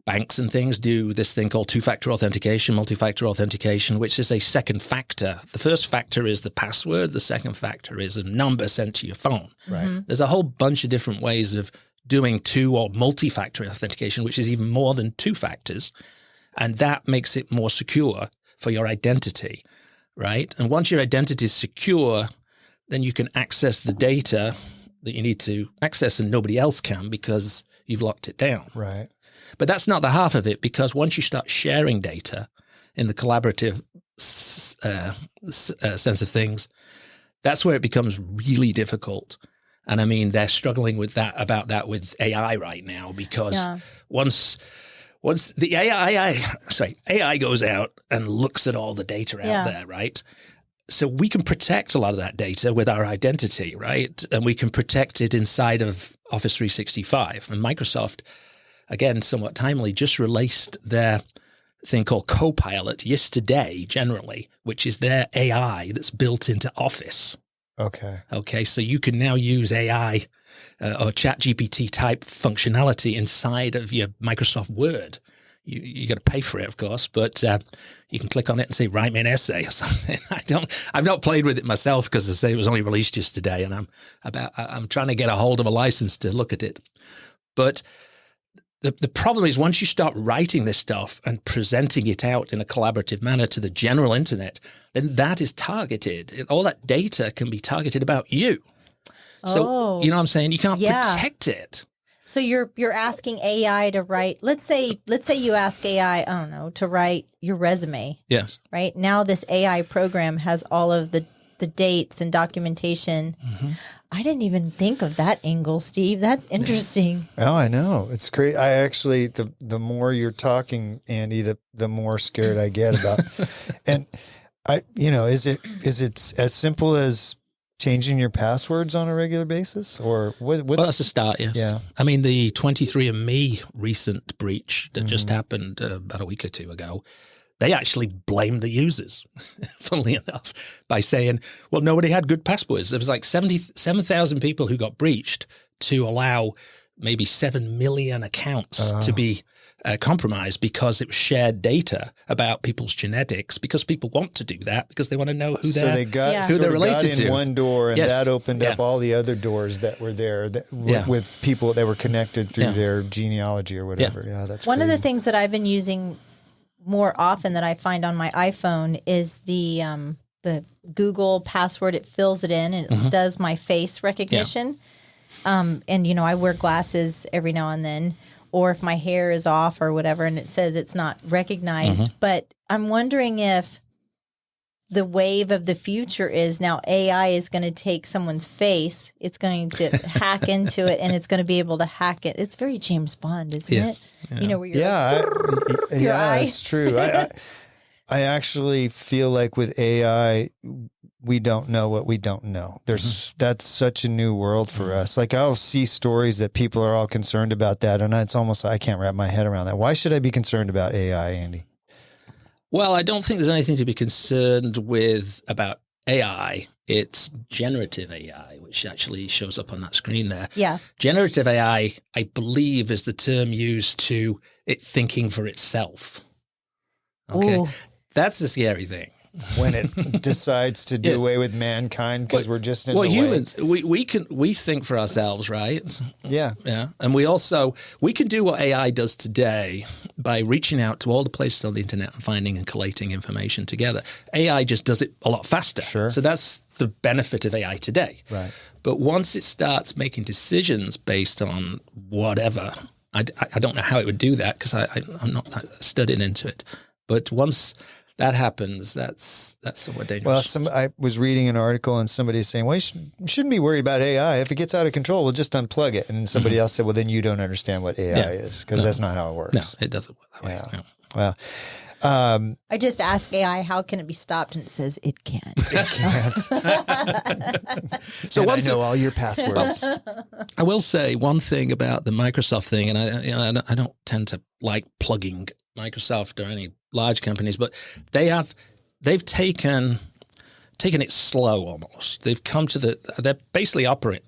banks and things do this thing called two-factor authentication, multi-factor authentication, which is a second factor. The first factor is the password. The second factor is a number sent to your phone. Right. There's a whole bunch of different ways of doing two or multi-factor authentication, which is even more than two factors. And that makes it more secure for your identity, right? And once your identity is secure, then you can access the data that you need to access and nobody else can because you've locked it down. Right. But that's not the half of it, because once you start sharing data in the collaborative sense of things, that's where it becomes really difficult. And I mean, they're struggling with that with AI right now, because once the AI goes out and looks at all the data out there, right? So we can protect a lot of that data with our identity, right? And we can protect it inside of Office 365. And Microsoft, again, somewhat timely, just released their thing called Copilot yesterday, generally, which is their AI that's built into Office. Okay, so you can now use AI or ChatGPT type functionality inside of your Microsoft Word. You got to pay for it, of course, but you can click on it and say, write me an essay or something. I've not played with it myself because, as I say, it was only released yesterday, and I'm trying to get a hold of a license to look at it. But the problem is, once you start writing this stuff and presenting it out in a collaborative manner to the general internet, then that is targeted. All that data can be targeted about you. So, you know what I'm saying? You can't protect it. So you're asking AI to write, let's say you ask AI, I don't know, to write your resume. Yes. Right? Now this AI program has all of the dates and documentation. Mm-hmm. I didn't even think of that angle, Steve. That's interesting. Oh, I know. It's great. I actually, the more you're talking, Andy, the more scared I get about. And is it as simple as changing your passwords on a regular basis, or what's? Well, that's a start, yes. Yeah. I mean, the 23andMe recent breach that just happened about a week or two ago, they actually blamed the users, funnily enough, by saying, well, nobody had good passwords. There was like 77,000 people who got breached to allow maybe 7 million accounts to be compromised because it was shared data about people's genetics, because people want to do that because they want to know who they're related in to. one door, and Yes. that opened up all the other doors that were there with people that were connected through their genealogy or whatever. Yeah, that's one of the crazy. things that I've been using more often that I find on my iPhone is the Google password. It fills it in and it does my face recognition. And you know, I wear glasses every now and then, or if my hair is off or whatever, and it says it's not recognized. But I'm wondering if the wave of the future is now AI is going to take someone's face, it's going to hack into it, and it's going to be able to hack it. It's very James Bond, isn't it? Yeah. You know, where you're your eye. It's true. I actually feel like with AI, we don't know what we don't know. That's such a new world for us. Like, I'll see stories that people are all concerned about that, and it's almost like I can't wrap my head around that. Why should I be concerned about AI, Andy? Well, I don't think there's anything to be concerned with about AI. It's generative AI, which actually shows up on that screen there. Yeah. Generative AI, I believe, is the term used to it thinking for itself. Okay. Ooh. That's the scary thing. When it decides to do away with mankind because we're just in the humans, way. we think for ourselves, right? Yeah. Yeah. And we can do what AI does today by reaching out to all the places on the internet and finding and collating information together. AI just does it a lot faster. Sure. So that's the benefit of AI today. Right. But once it starts making decisions based on whatever, I don't know how it would do that because I'm not that studied into it. But once that happens, that's somewhat dangerous. Well, I was reading an article and somebody saying, well, you shouldn't be worried about AI. If it gets out of control, we'll just unplug it. And somebody else said, well, then you don't understand what AI is because that's not how it works. No, it doesn't work that way. Yeah. No. Well, I just ask AI, how can it be stopped? And it says it can't. so I know all your passwords. I will say one thing about the Microsoft thing, and I don't tend to like plugging Microsoft or any large companies, but they've taken it slow almost. They've come to they're basically offering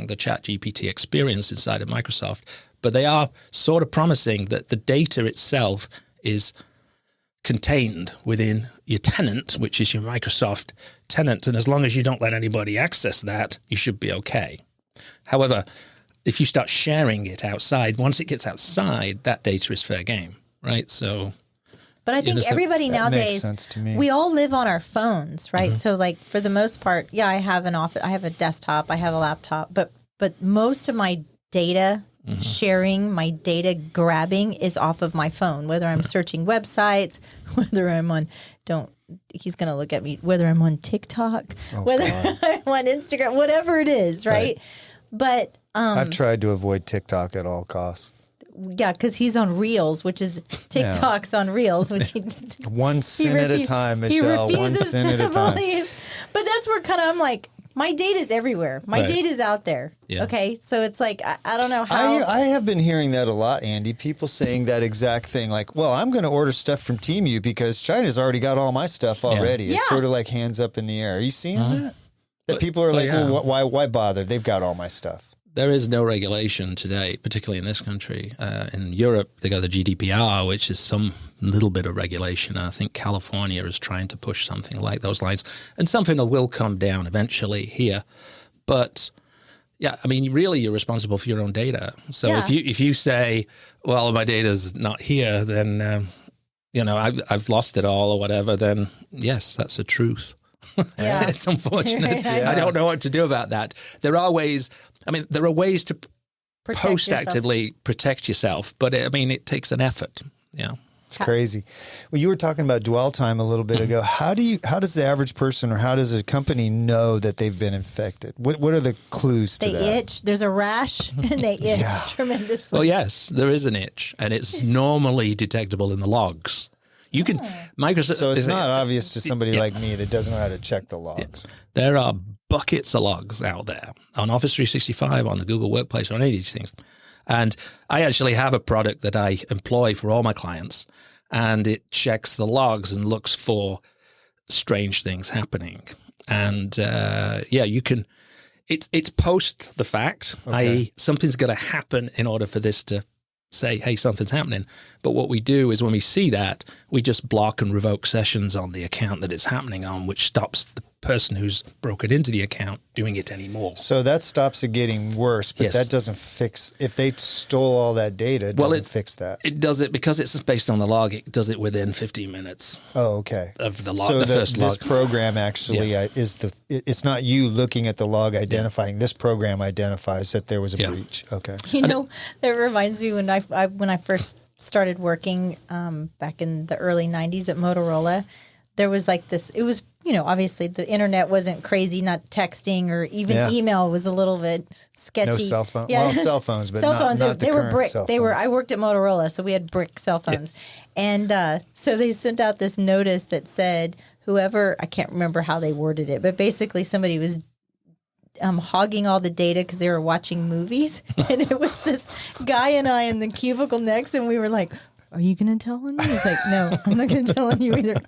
the ChatGPT experience inside of Microsoft, but they are sort of promising that the data itself is contained within your tenant, which is your Microsoft tenant, and as long as you don't let anybody access that, you should be okay. However, if you start sharing it outside, once it gets outside, that data is fair game, right? So, but I think everybody that makes nowadays, sense to me. we all live on our phones, right? So, like for the most part, yeah, I have an office, I have a desktop, I have a laptop, but most of my data sharing, my data grabbing is off of my phone. Whether I'm searching websites, whether I'm on he's going to look at me, whether I'm on TikTok, whether I'm on Instagram, whatever it is, right? But I've tried to avoid TikTok at all costs. yeah, because he's on Reels, which is TikTok's on Reels, which he One sin at a time, Michelle. One sin at a time. But that's where kind of I'm like, my data's everywhere. My data's out there. Yeah. Okay, so it's like I don't know how. I have been hearing that a lot, Andy. People saying that exact thing, like, "Well, I'm going to order stuff from Temu because China's already got all my stuff already." It's sort of like hands up in the air. Are you seeing that? That people are like, "Well, why bother? They've got all my stuff." There is no regulation today, particularly in this country. In Europe, they got the GDPR, which is some little bit of regulation. I think California is trying to push something like those lines, and something that will come down eventually here. But yeah, I mean, really, you're responsible for your own data. So if you say, "Well, my data's not here," then I've lost it all or whatever. Then yes, that's the truth. Yeah. It's unfortunate. Yeah. I don't know what to do about that. There are ways to Protect post-actively protect yourself, but it takes an effort. Yeah. It's crazy. Well, you were talking about dwell time a little bit ago. How does the average person or how does a company know that they've been infected? What are the clues to that? They itch. There's a rash, and they itch tremendously. Well, yes, there is an itch, and it's normally detectable in the logs. You can Microsoft. So it's not obvious to somebody like me that doesn't know how to check the logs. There are buckets of logs out there on Office 365, on the Google Workplace, on any of these things. And I actually have a product that I employ for all my clients, and it checks the logs and looks for strange things happening. And you can. It's post the fact, i.e. something's going to happen in order for this to say, hey, something's happening. But what we do is when we see that, we just block and revoke sessions on the account that it's happening on, which stops the person who's broken into the account doing it anymore. So that stops it getting worse, but that doesn't fix, if they stole all that data, it doesn't fix that. It does it, because it's based on the log, it does it within 15 minutes. Oh, okay. Of the log, so the first log. This program actually it's not you looking at the log identifying, this program identifies that there was a breach. Okay. You know, that reminds me when I first started working back in the early 90s at Motorola, there was like this, it was, you know, obviously the internet wasn't crazy, not texting or even email was a little bit sketchy. No cell phone. Yeah. Well, cell phones, but cell phones, not they were brick. Cell they were. phones. I worked at Motorola, so we had brick cell phones, and so they sent out this notice that said whoever, I can't remember how they worded it, but basically somebody was hogging all the data because they were watching movies, and it was this guy and I in the cubicle next, and we were like, "Are you going to tell on me?" He's like, "No, I'm not going to tell on you either."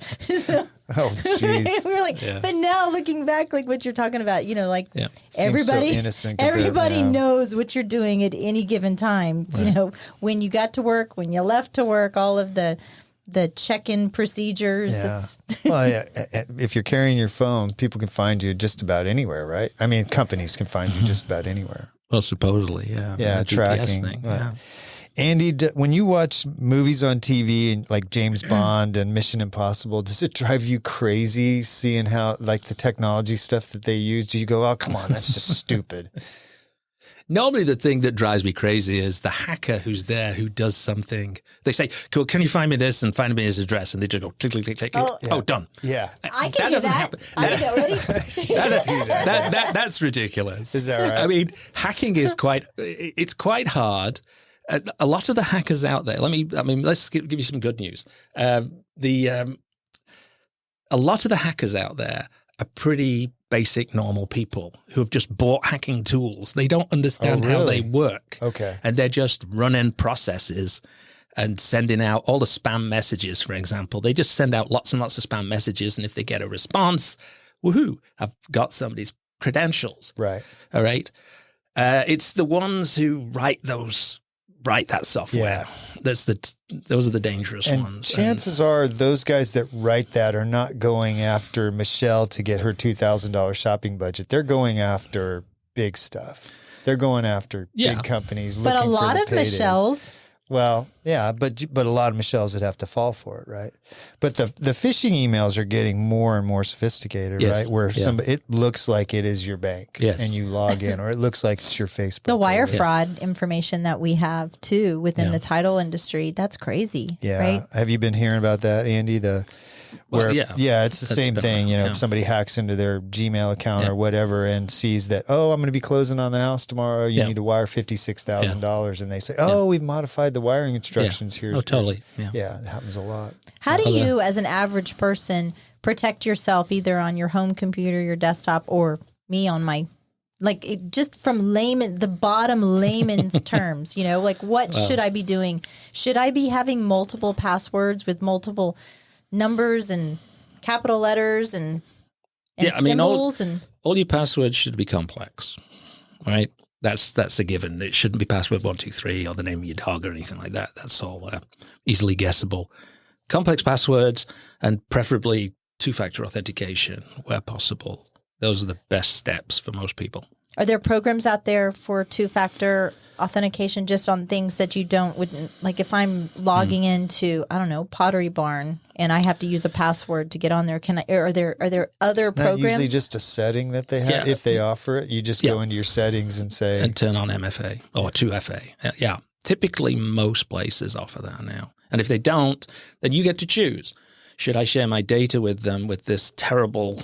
Oh, jeez. We were like, but now looking back, like what you're talking about, you know, like everybody, so innocent everybody knows what you're doing at any given time. Right. You know, when you got to work, when you left to work, all of the check-in procedures. Yeah. Well, if you're carrying your phone, people can find you just about anywhere, right? I mean, companies can find you just about anywhere. Well, supposedly, yeah. Yeah, tracking. Thing, yeah. Andy, when you watch movies on TV and like James Bond and Mission Impossible, does it drive you crazy seeing how like the technology stuff that they use? Do you go, oh, come on, that's just stupid? Normally the thing that drives me crazy is the hacker who's there who does something. They say, cool, can you find me this and find me his address? And they just go, click, click, click, click. Oh, done. Yeah. I can do that. Happen. I can get ready. That's ridiculous. Is that right? I mean, hacking is quite hard. A lot of the hackers out there, let's give you some good news. A lot of the hackers out there are pretty basic, normal people who have just bought hacking tools. They don't understand how they work. Okay. And they're just running processes and sending out all the spam messages, for example. They just send out lots and lots of spam messages. And if they get a response, woohoo, I've got somebody's credentials. Right. All right. It's the ones who write that software. Those are the dangerous ones. Chances are those guys that write that are not going after Michelle to get her $2,000 shopping budget. They're going after big stuff. They're going after big companies. But a lot of Michelle's. Well, yeah, but a lot of Michelle's would have to fall for it, right? But the phishing emails are getting more and more sophisticated, right? Where it looks like it is your bank, and you log in, or it looks like it's your Facebook. The wire fraud information that we have too within the title industry, that's crazy. Yeah, right? Have you been hearing about that, Andy? It's the same thing. You know, somebody hacks into their Gmail account or whatever and sees that, I'm going to be closing on the house tomorrow. You need to wire $56,000, and they say, we've modified the wiring instructions here. Oh, totally. Yeah, it happens a lot. How do you, as an average person, protect yourself either on your home computer, your desktop, or me on my, just from the bottom layman's terms, you know, like what should I be doing? Should I be having multiple passwords with multiple numbers and capital letters and symbols? All your passwords should be complex, right? That's a given. It shouldn't be password 123 or the name of your dog or anything like that. That's all easily guessable. Complex passwords and preferably two-factor authentication where possible. Those are the best steps for most people. Are there programs out there for two-factor authentication just on things that you wouldn't, like if I'm logging into, I don't know, Pottery Barn and I have to use a password to get on there, are there other programs? Not usually just a setting that they have. If they offer it, you just go into your settings and say. And turn on MFA or 2FA. Yeah. Typically most places offer that now. And if they don't, then you get to choose. Should I share my data with them with this terrible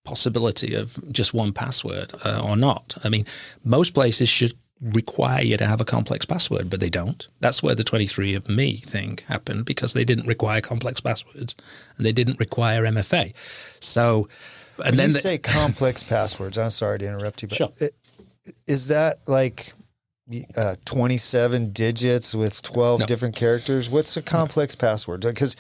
possibility of just one password or not? I mean, most places should require you to have a complex password, but they don't. That's where the 23andMe thing happened, because they didn't require complex passwords and they didn't require MFA. So, and when you say complex passwords, I'm sorry to interrupt you, but sure. Is that like 27 digits with 12 different characters? What's a complex password? Because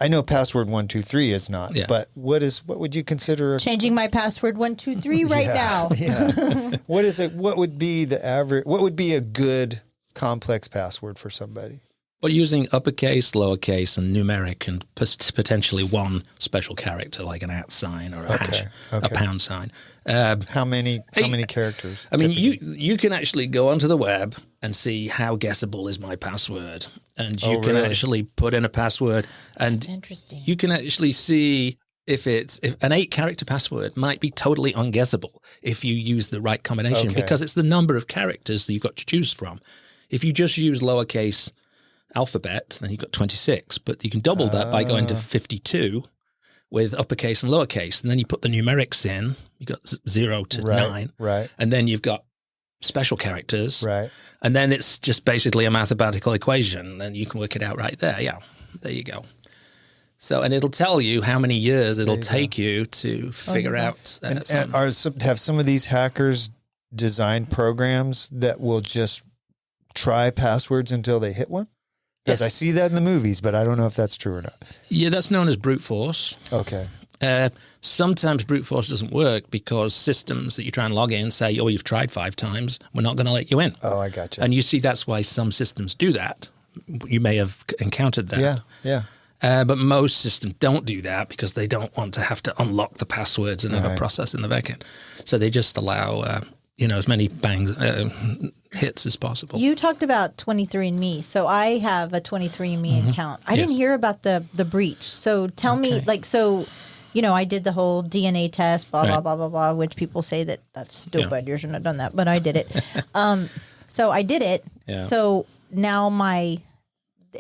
I know password 123 is not, but what would you consider changing my password 123 right now? Yeah. What is it? What would be the average? What would be a good complex password for somebody? Well, using uppercase, lowercase, and numeric, and potentially one special character like an @ sign or a hash, a pound sign. How many characters? I mean, you can actually go onto the web and see how guessable is my password, and you can actually put in a password, and That's interesting. you can actually see if an 8-character password might be totally unguessable if you use the right combination, because it's the number of characters that you've got to choose from. If you just use lowercase alphabet, then you've got 26, but you can double that by going to 52 with uppercase and lowercase, and then you put the numerics in. You got 0 to 9, and then you've got special characters, and then it's just basically a mathematical equation, and you can work it out right there. Yeah, there you go. So, and it'll tell you how many years it'll take you to figure out. And have some of these hackers designed programs that will just try passwords until they hit one? Because I see that in the movies, but I don't know if that's true or not. Yeah, that's known as brute force. Okay. Sometimes brute force doesn't work because systems that you try and log in say, oh, you've tried 5 times, we're not going to let you in. Oh, I got you. And you see that's why some systems do that. You may have encountered that. Yeah. But most systems don't do that because they don't want to have to unlock the passwords and have a process in the backend. So they just allow as many hits as possible. You talked about 23andMe. So I have a 23andMe account. I didn't hear about the breach. So tell me, I did the whole DNA test, blah, blah, blah, blah, blah, which people say that's stupid. You shouldn't have done that. But I did it. So I did it. Yeah. So now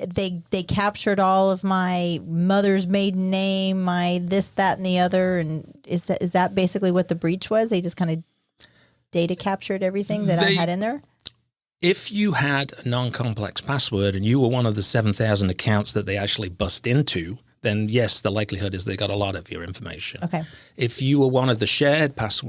they captured all of my mother's maiden name, my this, that, and the other. And is that basically what the breach was? They just kind of data captured everything that I had in there? If you had a non-complex password and you were one of the 7,000 accounts that they actually bust into, then yes, the likelihood is they got a lot of your information. Okay. If you were one of the shared accounts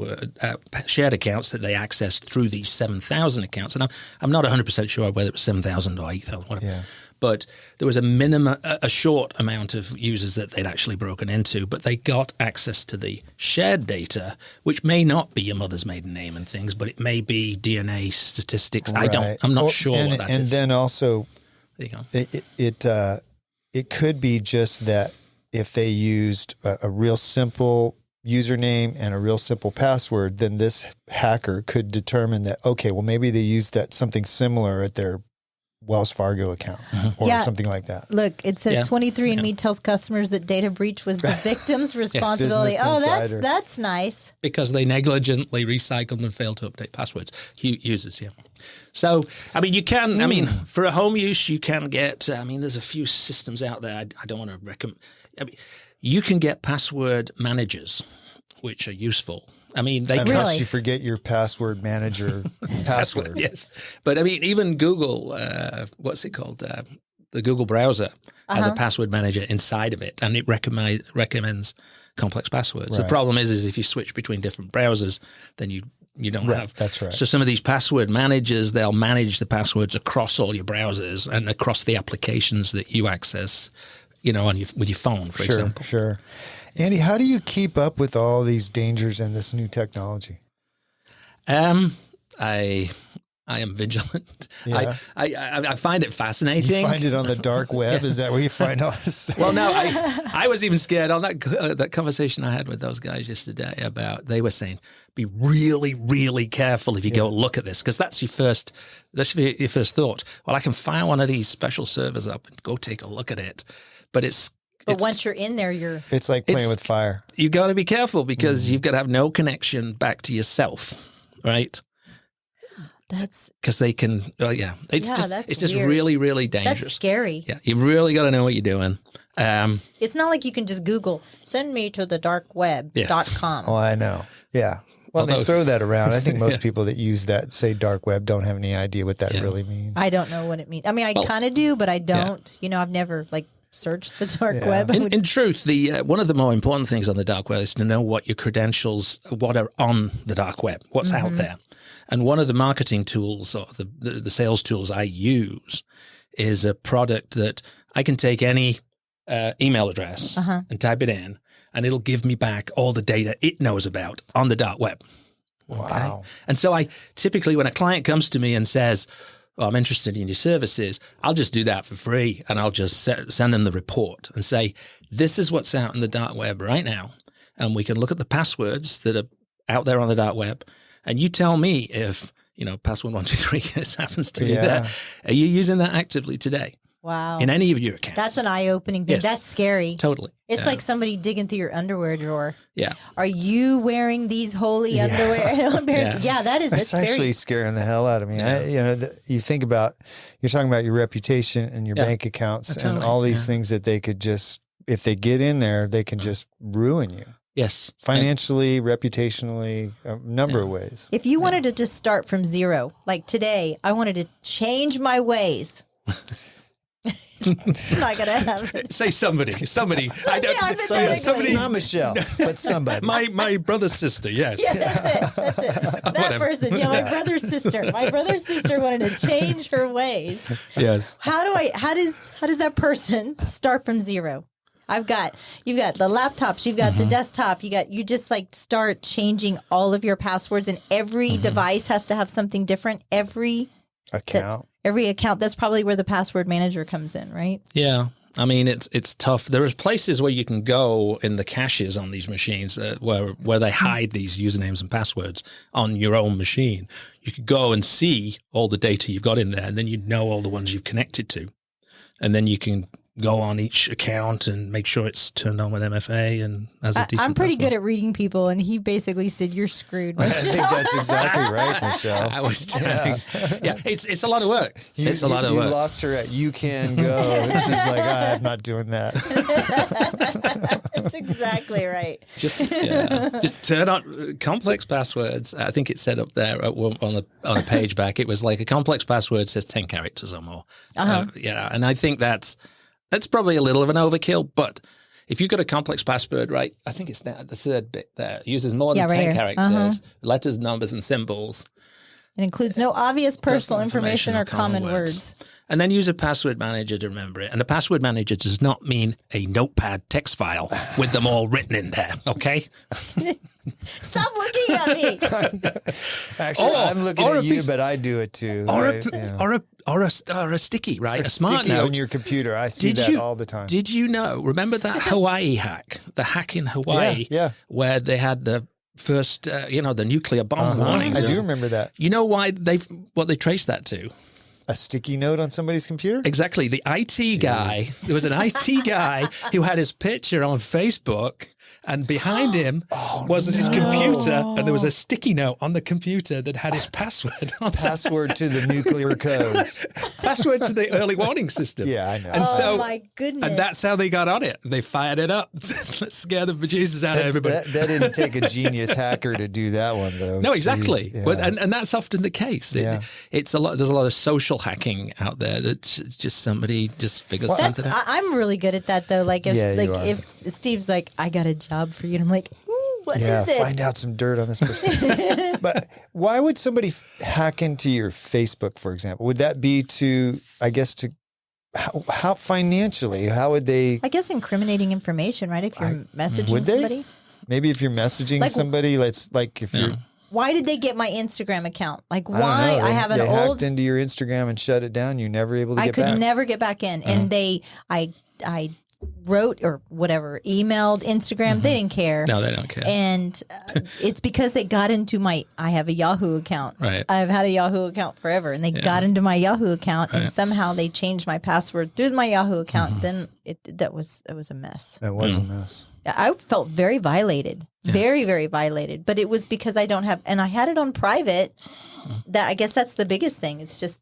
that they accessed through these 7,000 accounts, and I'm not 100% sure whether it was 7,000 or 8,000, whatever. Yeah. But there was a short amount of users that they'd actually broken into, but they got access to the shared data, which may not be your mother's maiden name and things, but it may be DNA statistics. Right. I'm not sure what that is. And then also, there you go. It could be just that if they used a real simple username and a real simple password, then this hacker could determine that, okay, well, maybe they used something similar at their Wells Fargo account or something like that. Look, it says 23andMe tells customers that data breach was the victim's responsibility. That's nice. Because they negligently recycled and failed to update passwords. Users, So, I mean, you can, for a home use, you can get, there's a few systems out there. I don't want to recommend. You can get password managers, which are useful. Unless you forget your password manager password. Yes. But even Google, what's it called? The Google browser has a password manager inside of it, and it recommends complex passwords. Right. The problem is if you switch between different browsers, then you don't have. That's right. So some of these password managers, they'll manage the passwords across all your browsers and across the applications that you access, with your phone, for example. Sure. Andy, how do you keep up with all these dangers and this new technology? I am vigilant. Yeah. I find it fascinating. You find it on the dark web? Is that where you find all this stuff? Well, no, I was even scared on that conversation I had with those guys yesterday about, they were saying, be really, really careful if you go look at this, because that's your first thought. Well, I can fire one of these special servers up and go take a look at it. But once you're in there, it's like playing with fire. You've got to be careful because you've got to have no connection back to yourself, right? That's because they can. It's just really, really dangerous. That's scary. Yeah, you really got to know what you're doing. It's not like you can just Google "send me to the dark web.com." Oh, I know. Yeah. Well, they throw that around. I think most people that use that, say dark web, don't have any idea what that really means. I don't know what it means. I kind of do, but I don't. I've never search the dark web. In truth, the one of the more important things on the dark web is to know what your credentials, what are on the dark web, what's out there. And one of the marketing tools or the sales tools I use is a product that I can take any email address and type it in, and it'll give me back all the data it knows about on the dark web. Wow. Okay? And so I typically, when a client comes to me and says, "Oh, I'm interested in your services," I'll just do that for free, and I'll just send them the report and say, "This is what's out in the dark web right now, and we can look at the passwords that are out there on the dark web, and you tell me if password 123 happens to be there. Are you using that actively today?" Wow. In any of your accounts. That's an eye-opening thing. Yes. That's scary. Totally. It's like somebody digging through your underwear drawer. Yeah. Are you wearing these holy underwear? That's actually scaring the hell out of me. Yeah. You think about, you're talking about your reputation and your bank accounts and all these things that they could just, if they get in there, they can just ruin you. Yes. Financially, reputationally, a number of ways. If you wanted to just start from zero, like today, I wanted to change my ways. It's not going to happen. Say somebody. I don't somebody. Not Michelle, but somebody. my brother's sister, yes. Yeah, that's it. That Whatever. person. Yeah, my brother's sister. My brother's sister wanted to change her ways. Yes. How does that person start from zero? You've got the laptops, you've got the desktop, you just like start changing all of your passwords, and every device has to have something different. Every account, that's probably where the password manager comes in, right? Yeah. I mean, it's tough. There is places where you can go in the caches on these machines where they hide these usernames and passwords on your own machine. You could go and see all the data you've got in there, and then you know all the ones you've connected to. And then you can go on each account and make sure it's turned on with MFA and as a decent I'm pretty password. good at reading people, and he basically said, "You're screwed." I think that's exactly right, Michelle. I was trying. Yeah, it's a lot of work. It's a lot of you work. lost her at "You Can Go." And she's like, I'm not doing that. That's exactly right. Just turn on complex passwords. I think it said up there on a page back. It was like a complex password says 10 characters or more. And I think that's probably a little of an overkill. But if you've got a complex password, right? I think it's the third bit there. It uses more than 10 characters, letters, numbers, and symbols. It includes no obvious personal information or common words. And then use a password manager to remember it. And a password manager does not mean a notepad text file with them all written in there, okay? Stop looking at me. Actually, I'm looking at you, but I do it too. Or a sticky, right? A smart sticky note on your computer. I see that all the time. Did you know? Remember that Hawaii hack? The hack in Hawaii, where they had the first, the nuclear bomb warnings. I do remember that. You know why they traced that to? A sticky note on somebody's computer? Exactly. The IT guy, there was an IT guy who had his picture on Facebook, and behind him was his computer, and there was a sticky note on the computer that had his password on it. Password to the nuclear codes. Password to the early warning system. Yeah, I know. And my goodness. And that's how they got on it. They fired it up. Let's scare the bejesus out of everybody. That didn't take a genius hacker to do that one, though. No, exactly. Yeah. But, and that's often the case. It's a lot. There's a lot of social hacking out there that's just somebody just figures something out. I'm really good at that, though. Like if Steve's like, "I got a job for you," and I'm like, what is it? Find out some dirt on this person. But why would somebody hack into your Facebook, for example? Would that be how financially? How would they? I guess incriminating information, right? If you're messaging somebody. Maybe if you're messaging somebody, you're. Why did they get my Instagram account? Like, why? I don't know. I have an they old. hacked into your Instagram and shut it down. You're never able to get back. I could never get back in, and I wrote or whatever, emailed Instagram. They didn't care. No, they don't care. And it's because they got into I have a Yahoo account. Right. I've had a Yahoo account forever, and they got into my Yahoo account, and somehow they changed my password through my Yahoo account. Then it was a mess. That was a mess. I felt very violated, very, very violated. But it was because I don't have, and I had it on private. That I guess that's the biggest thing. It's just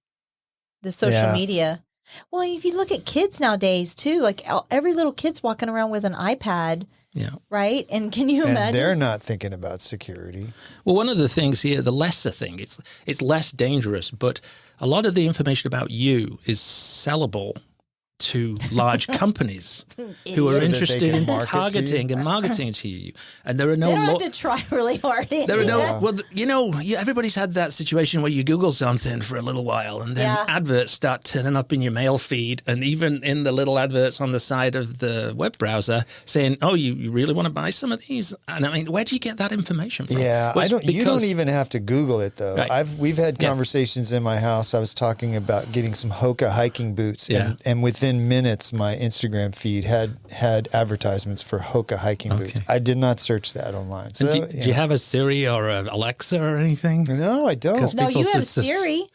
the social media. Well, if you look at kids nowadays too, like every little kid's walking around with an iPad, right? And can you imagine? And they're not thinking about security. Well, one of the things here, the lesser thing, it's less dangerous, but a lot of the information about you is sellable to large companies who are So that they interested can in market to targeting and marketing to you. And there are no They don't law. have to try really hard. There are no, well, everybody's had that situation where you Google something for a little while and then Yeah. adverts start turning up in your mail feed and even in the little adverts on the side of the web browser saying, oh, you really want to buy some of these? And I mean, where do you get that information from? Yeah, Well, it's you don't because- even have to Google it though. Right. We've had Yeah. conversations in my house. I was talking about getting some Hoka hiking boots, Yeah. and within minutes, my Instagram feed had advertisements for Hoka hiking boots. Okay. I did not search that online. So, And do you have a Siri or a Alexa or anything? No, I don't. 'Cause No, you people have says- Siri.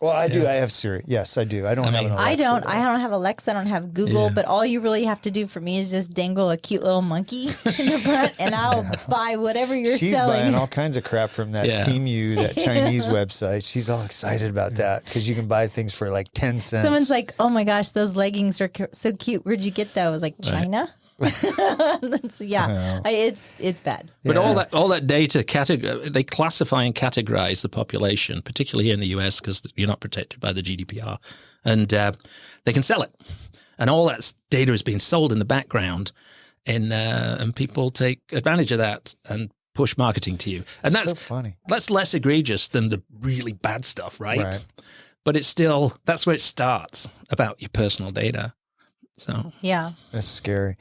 Well, I do. I have Siri. Yes, I do. I don't have an Alexa. I don't. though. I don't have Alexa. I don't have Google. Yeah. But all you really have to do for me is just dangle a cute little monkey in the front, and I'll buy whatever you're She's selling. buying all kinds of crap from that Yeah. Temu, that Chinese website. She's all excited about that because you can buy things for like 10 cents. Someone's like, "Oh my gosh, those leggings are so cute. Where'd you get those?" I was like, "China." So, yeah, it's bad. But Yeah. all that data, they classify and categorize the population, particularly here in the US, because you're not protected by the GDPR, and they can sell it. And all that data is being sold in the background, and people take advantage of that and push marketing to you. And so funny. That's less egregious than the really bad stuff, right? Right. But it's still, that's where it starts, about your personal data. So Yeah. That's scary.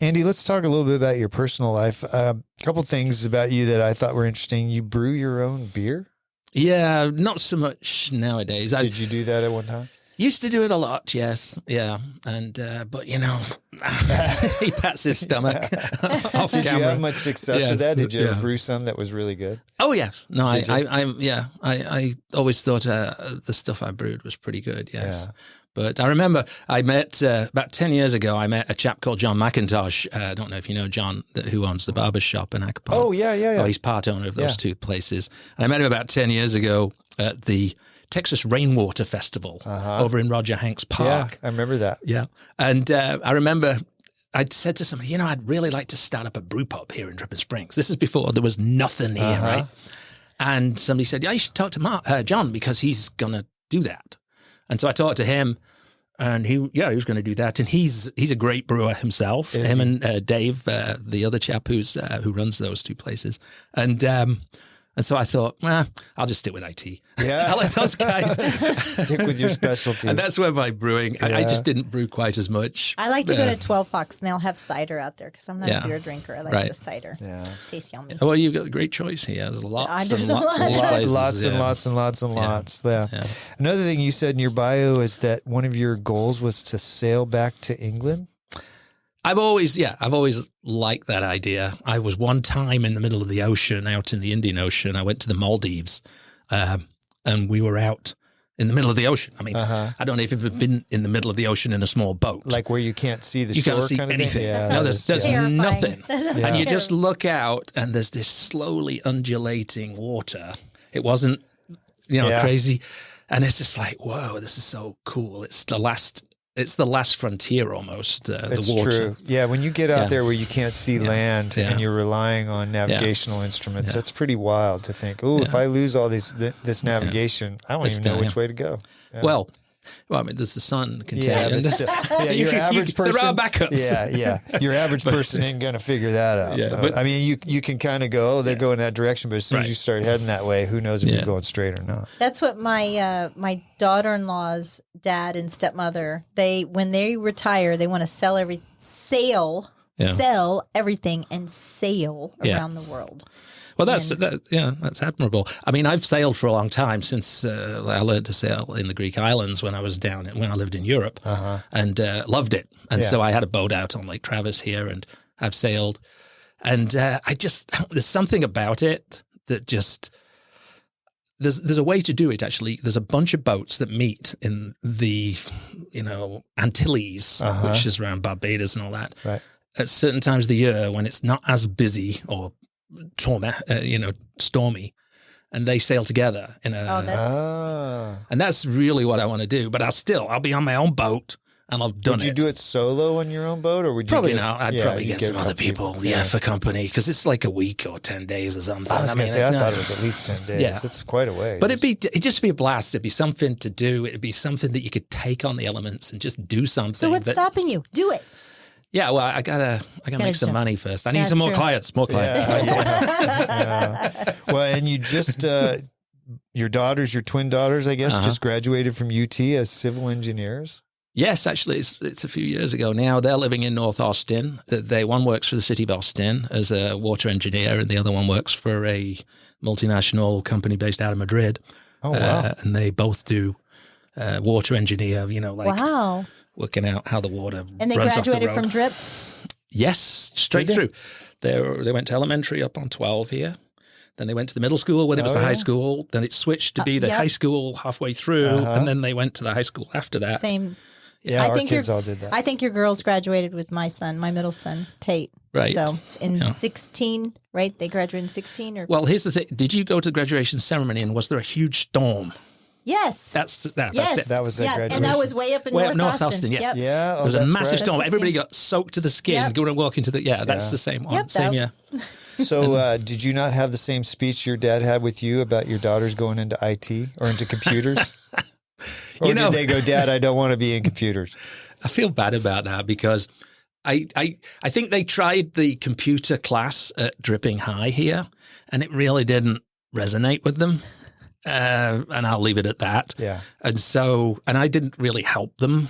Andy, let's talk a little bit about your personal life. A couple things about you that I thought were interesting. You brew your own beer? yeah, not so much nowadays. I Did you do that at one time? used to do it a lot, yes, yeah, and but you know, he pats his stomach off Did camera. you have much success Yes, with that? Did you ever yeah. brew some that was really good? Oh yes, no, Did you? I always thought the stuff I brewed was pretty good. Yes. Yeah. But I remember I met about 10 years ago. I met a chap called John McIntosh. I don't know if you know John, who owns the barber shop in Acapulco. Oh, yeah. Oh, he's part owner of those Yeah. two places. And I met him about 10 years ago at the Texas Rainwater Festival over in Roger Hanks Park. Yeah, I remember that. Yeah. And I remember I'd said to somebody, you know, I'd really like to start up a brew pub here in Dripping Springs. This is before there was nothing here, right? And somebody said, yeah, you should talk to John because he's going to do that. And so I talked to him. And he was going to do that, and he's a great brewer himself. Is him he? and Dave, the other chap who runs those two places, and so I thought, well, I'll just stick with IT. Yeah. I'll let those guys Stick with your specialty. And that's where my brewing. I Yeah. just didn't brew quite as much. I like to go to 12 Fox, and they'll have cider out there because I'm not Yeah. a beer drinker. I like Right. the cider. Yeah. Tastes yummy. Well, you've got a great choice here. There's lots There's and a lots lot. of places. Lots and yeah. lots and lots and lots. Yeah. Yeah. Another thing you said in your bio is that one of your goals was to sail back to England. I've always liked that idea. I was one time in the middle of the ocean, out in the Indian Ocean. I went to the Maldives, and we were out in the middle of the ocean. I mean, I don't know if you've ever been in the middle of the ocean in a small boat. Like where you can't see the you shore can't see kind of anything. thing? Yeah, No, that there's is- Terrifying. nothing. That's And you just look out, and there's this slowly undulating water. It wasn't, Yeah. crazy. And it's just like, whoa, this is so cool. It's the last frontier almost, It's the water. true. Yeah, when you get out Yeah. there where you can't see land Yeah. and you're relying on navigational instruments, that's pretty wild to think. Oh, if I lose all this navigation, I don't It's even know still, which way to go. Yeah. Well, I mean, there's the sun can Yeah, tell you. but still, yeah, your average person. There are backups. Yeah. Your average person ain't gonna figure that out. Yeah, but- I mean, you can kind of go, oh, they're going that direction, but as soon as Right. you start heading that way, who knows if Yeah. you're going straight or not? That's what my my daughter-in-law's dad and stepmother, when they retire, they want to sell everything and sail Yeah. around the world. Well, that's admirable. I mean, I've sailed for a long time since I learned to sail in the Greek islands when I was when I lived in Europe, and loved it. And so I had a boat out on Lake Travis here, and I've sailed. And there's something about it that just there's a way to do it. Actually, there's a bunch of boats that meet in the Antilles, which is around Barbados and all that, Right. at certain times of the year when it's not as busy or stormy, and they sail together in a. Oh, that's Ah. and that's really what I want to do. But I'll be on my own boat, and I've done it. Would you do it solo on your own boat, or would you Probably not. I'd probably you'd get some a other couple people, people. for company, because it's like a week or 10 days or something. I was going to say, it's I not- thought it was at least 10 days. Yeah. It's quite a way. But it'd just be a blast. It'd be something to do. It'd be something that you could take on the elements and just do something. So what's stopping you? Do it. Yeah, well, I gotta make some jump. money first. I need That's some more true. clients. More clients. Yeah. Well, and you just, your twin daughters, I guess, just graduated from UT as civil engineers. Yes, actually, it's a few years ago now. They're living in North Austin. One works for the city of Austin as a water engineer, and the other one works for a multinational company based out of Madrid. Oh, wow. And they both do water engineer, Wow. working out how the water And they runs off the graduated road. from DRIP? Yes, straight Did they? through. They went to elementary up on 12 here. Then they went to the middle school when it was the high school. Then it switched to be the yep. high school halfway through. And then they went to the high school after that. Same. Yeah, I our think kids all did that. I think your girls graduated with my son, my middle son, Tate. Right. So in 16, right? They graduated in 16 or? Well, here's the thing. Did you go to the graduation ceremony and was there a huge storm? Yes. That's yes. it. That was that And graduation. that was way up in Way up North North Austin, yeah. Yep. Yeah. There was a massive storm. That's Everybody 16. got soaked to the skin Yep. going and walking to the, that's the same one. Yep, same that year. So did you not have the same speech your dad had with you about your daughters going into IT or into computers? Or did they go, Dad, I don't want to be in computers? I feel bad about that because I think they tried the computer class at Dripping High here, and it really didn't resonate with them. And I'll leave it at that. Yeah. And I didn't really help them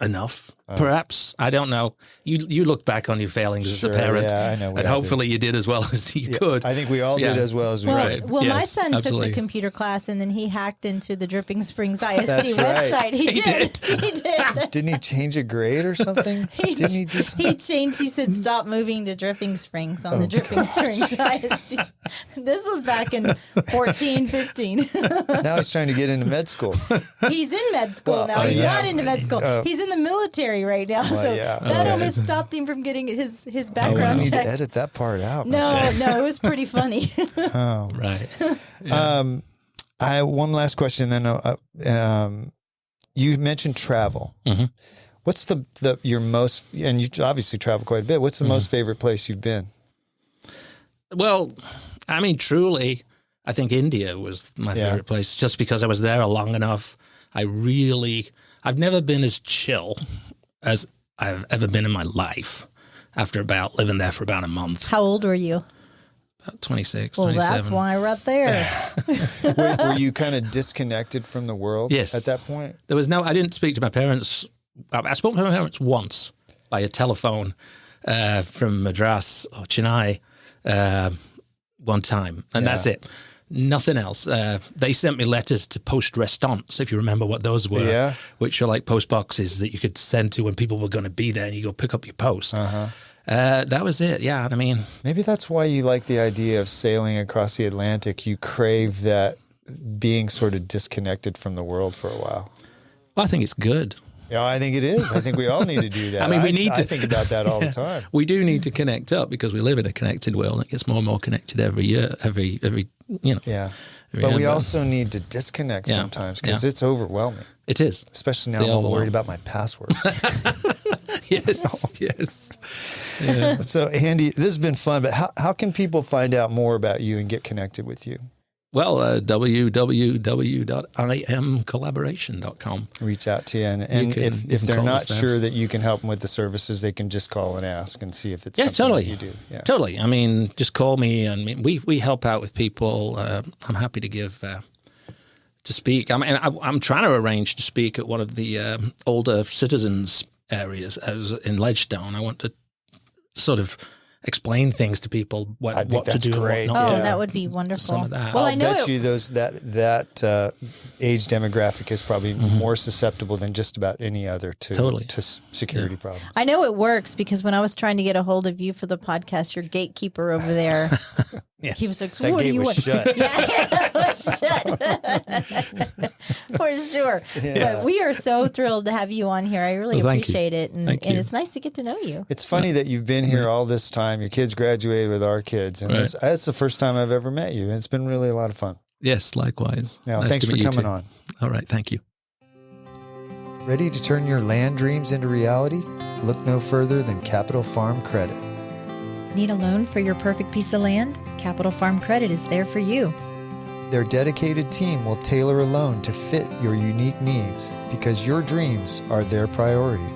enough, perhaps. I don't know. You look back on your failings as a parent, yeah, I know we and all hopefully you did as well as you could. I think we all did as well as we Well, could. my Yes, son absolutely. took the computer class and then he hacked into the Dripping Springs ISD That's right. website. He did. He did. Didn't he change a grade or something? Didn't he do something? He changed. He said, "Stop moving to Dripping Springs on the Dripping Springs ISD." This was back in 14, 15. Now he's trying to get into med school. He's in med school Well, now. He yeah. got into med school. He's in the military right now. Well, So yeah. that Okay. almost stopped him from getting his We background need to check. edit that part out. No, it was pretty funny. Right. I one last question. Then you mentioned travel. Mhm. What's your most? And you obviously travel quite a bit. What's the most favorite place you've been? Well, I mean, truly, I think India was my favorite place just because I was there long enough. I've never been as chill as I've ever been in my life after living there for about a month. How old were you? About 26, Well, 27. that's why right there. Were you kind of disconnected from the world? Yes. At that point. I didn't speak to my parents. I spoke to my parents once by a telephone from Madras or Chennai one time, and that's it. Nothing else. They sent me letters to post restants, if you remember what those were, which are like post boxes that you could send to when people were going to be there, and you go pick up your post. That was it. Yeah, I mean, maybe that's why you like the idea of sailing across the Atlantic. You crave that being sort of disconnected from the world for a while. well, I think it's good. Yeah, I think it is. I think we all need to do that. I mean, we need I to think about that all the time. We do need to connect up because we live in a connected world. And it gets more and more connected every year, every Yeah. But we also need to disconnect sometimes because it's overwhelming, It is. especially now I'm all worried about my passwords. Yes, yes. So, Andy, this has been fun, but how can people find out more about you and get connected with you? Well, www.imcollaboration.com. Reach out to you. And You if can they're call not us there. sure that you can help them with the services, they can just call and ask and see if it's something totally. that you do. Yeah. Totally. I mean, just call me. And we help out with people. I'm happy to give to speak. I mean, I'm trying to arrange to speak at one of the older citizens areas in Ledgestone. I want to sort of explain things to people what to that's do great. and what not Oh, to do. that would be wonderful. Some of that. Well, I'll I know bet you that age demographic is probably more susceptible than just about any other to security problems. I know it works because when I was trying to get a hold of you for the podcast, your gatekeeper over there, he was like, so That what do gate you was want? shut. Yeah, it was shut. For sure. Yeah. But we are so thrilled to have you on here. I really Well, thank you. appreciate it. And Thank you. it's nice to get to know you. It's funny that you've been here all this time. Your kids graduated with our kids, and Right. that's the first time I've ever met you. And it's been really a lot of fun. Yes, likewise. Now, Nice thanks to for meet you coming too. on. All right. Thank you. Ready to turn your land dreams into reality? Look no further than Capital Farm Credit. Need a loan for your perfect piece of land? Capital Farm Credit is there for you. Their dedicated team will tailor a loan to fit your unique needs because your dreams are their priority.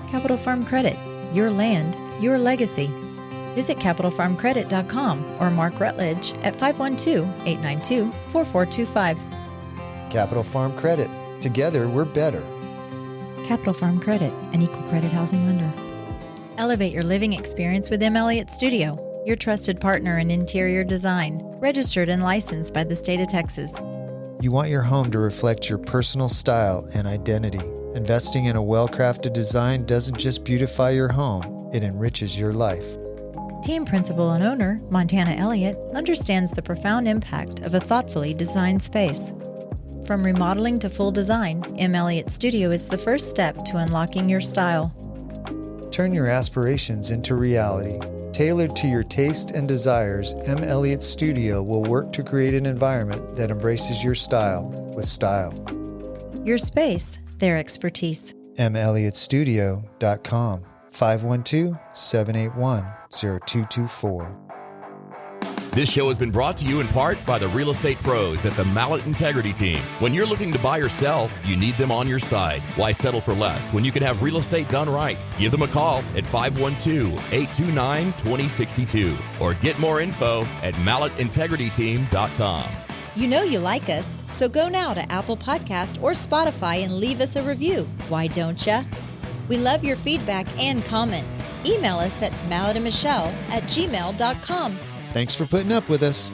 Capital Farm Credit, your land, your legacy. Visit capitalfarmcredit.com or Mark Rutledge at 512-892-4425. Capital Farm Credit. Together, we're better. Capital Farm Credit, an equal credit housing lender. Elevate your living experience with M. Elliott Studio, your trusted partner in interior design, registered and licensed by the state of Texas. You want your home to reflect your personal style and identity. Investing in a well-crafted design doesn't just beautify your home, it enriches your life. Team principal and owner, Montana Elliott, understands the profound impact of a thoughtfully designed space. From remodeling to full design, M. Elliott Studio is the first step to unlocking your style. Turn your aspirations into reality. Tailored to your taste and desires, M. Elliott Studio will work to create an environment that embraces your style with style. Your space, their expertise. melliotstudio.com 512-781-0224. This show has been brought to you in part by the real estate pros at the Mallet Integrity Team. When you're looking to buy or sell, you need them on your side. Why settle for less when you can have real estate done right? Give them a call at 512-829-2062 or get more info at malletintegrityteam.com. You know you like us, so go now to Apple Podcast or Spotify and leave us a review. Why don't ya? We love your feedback and comments. Email us at malletandmichelle@gmail.com. Thanks for putting up with us.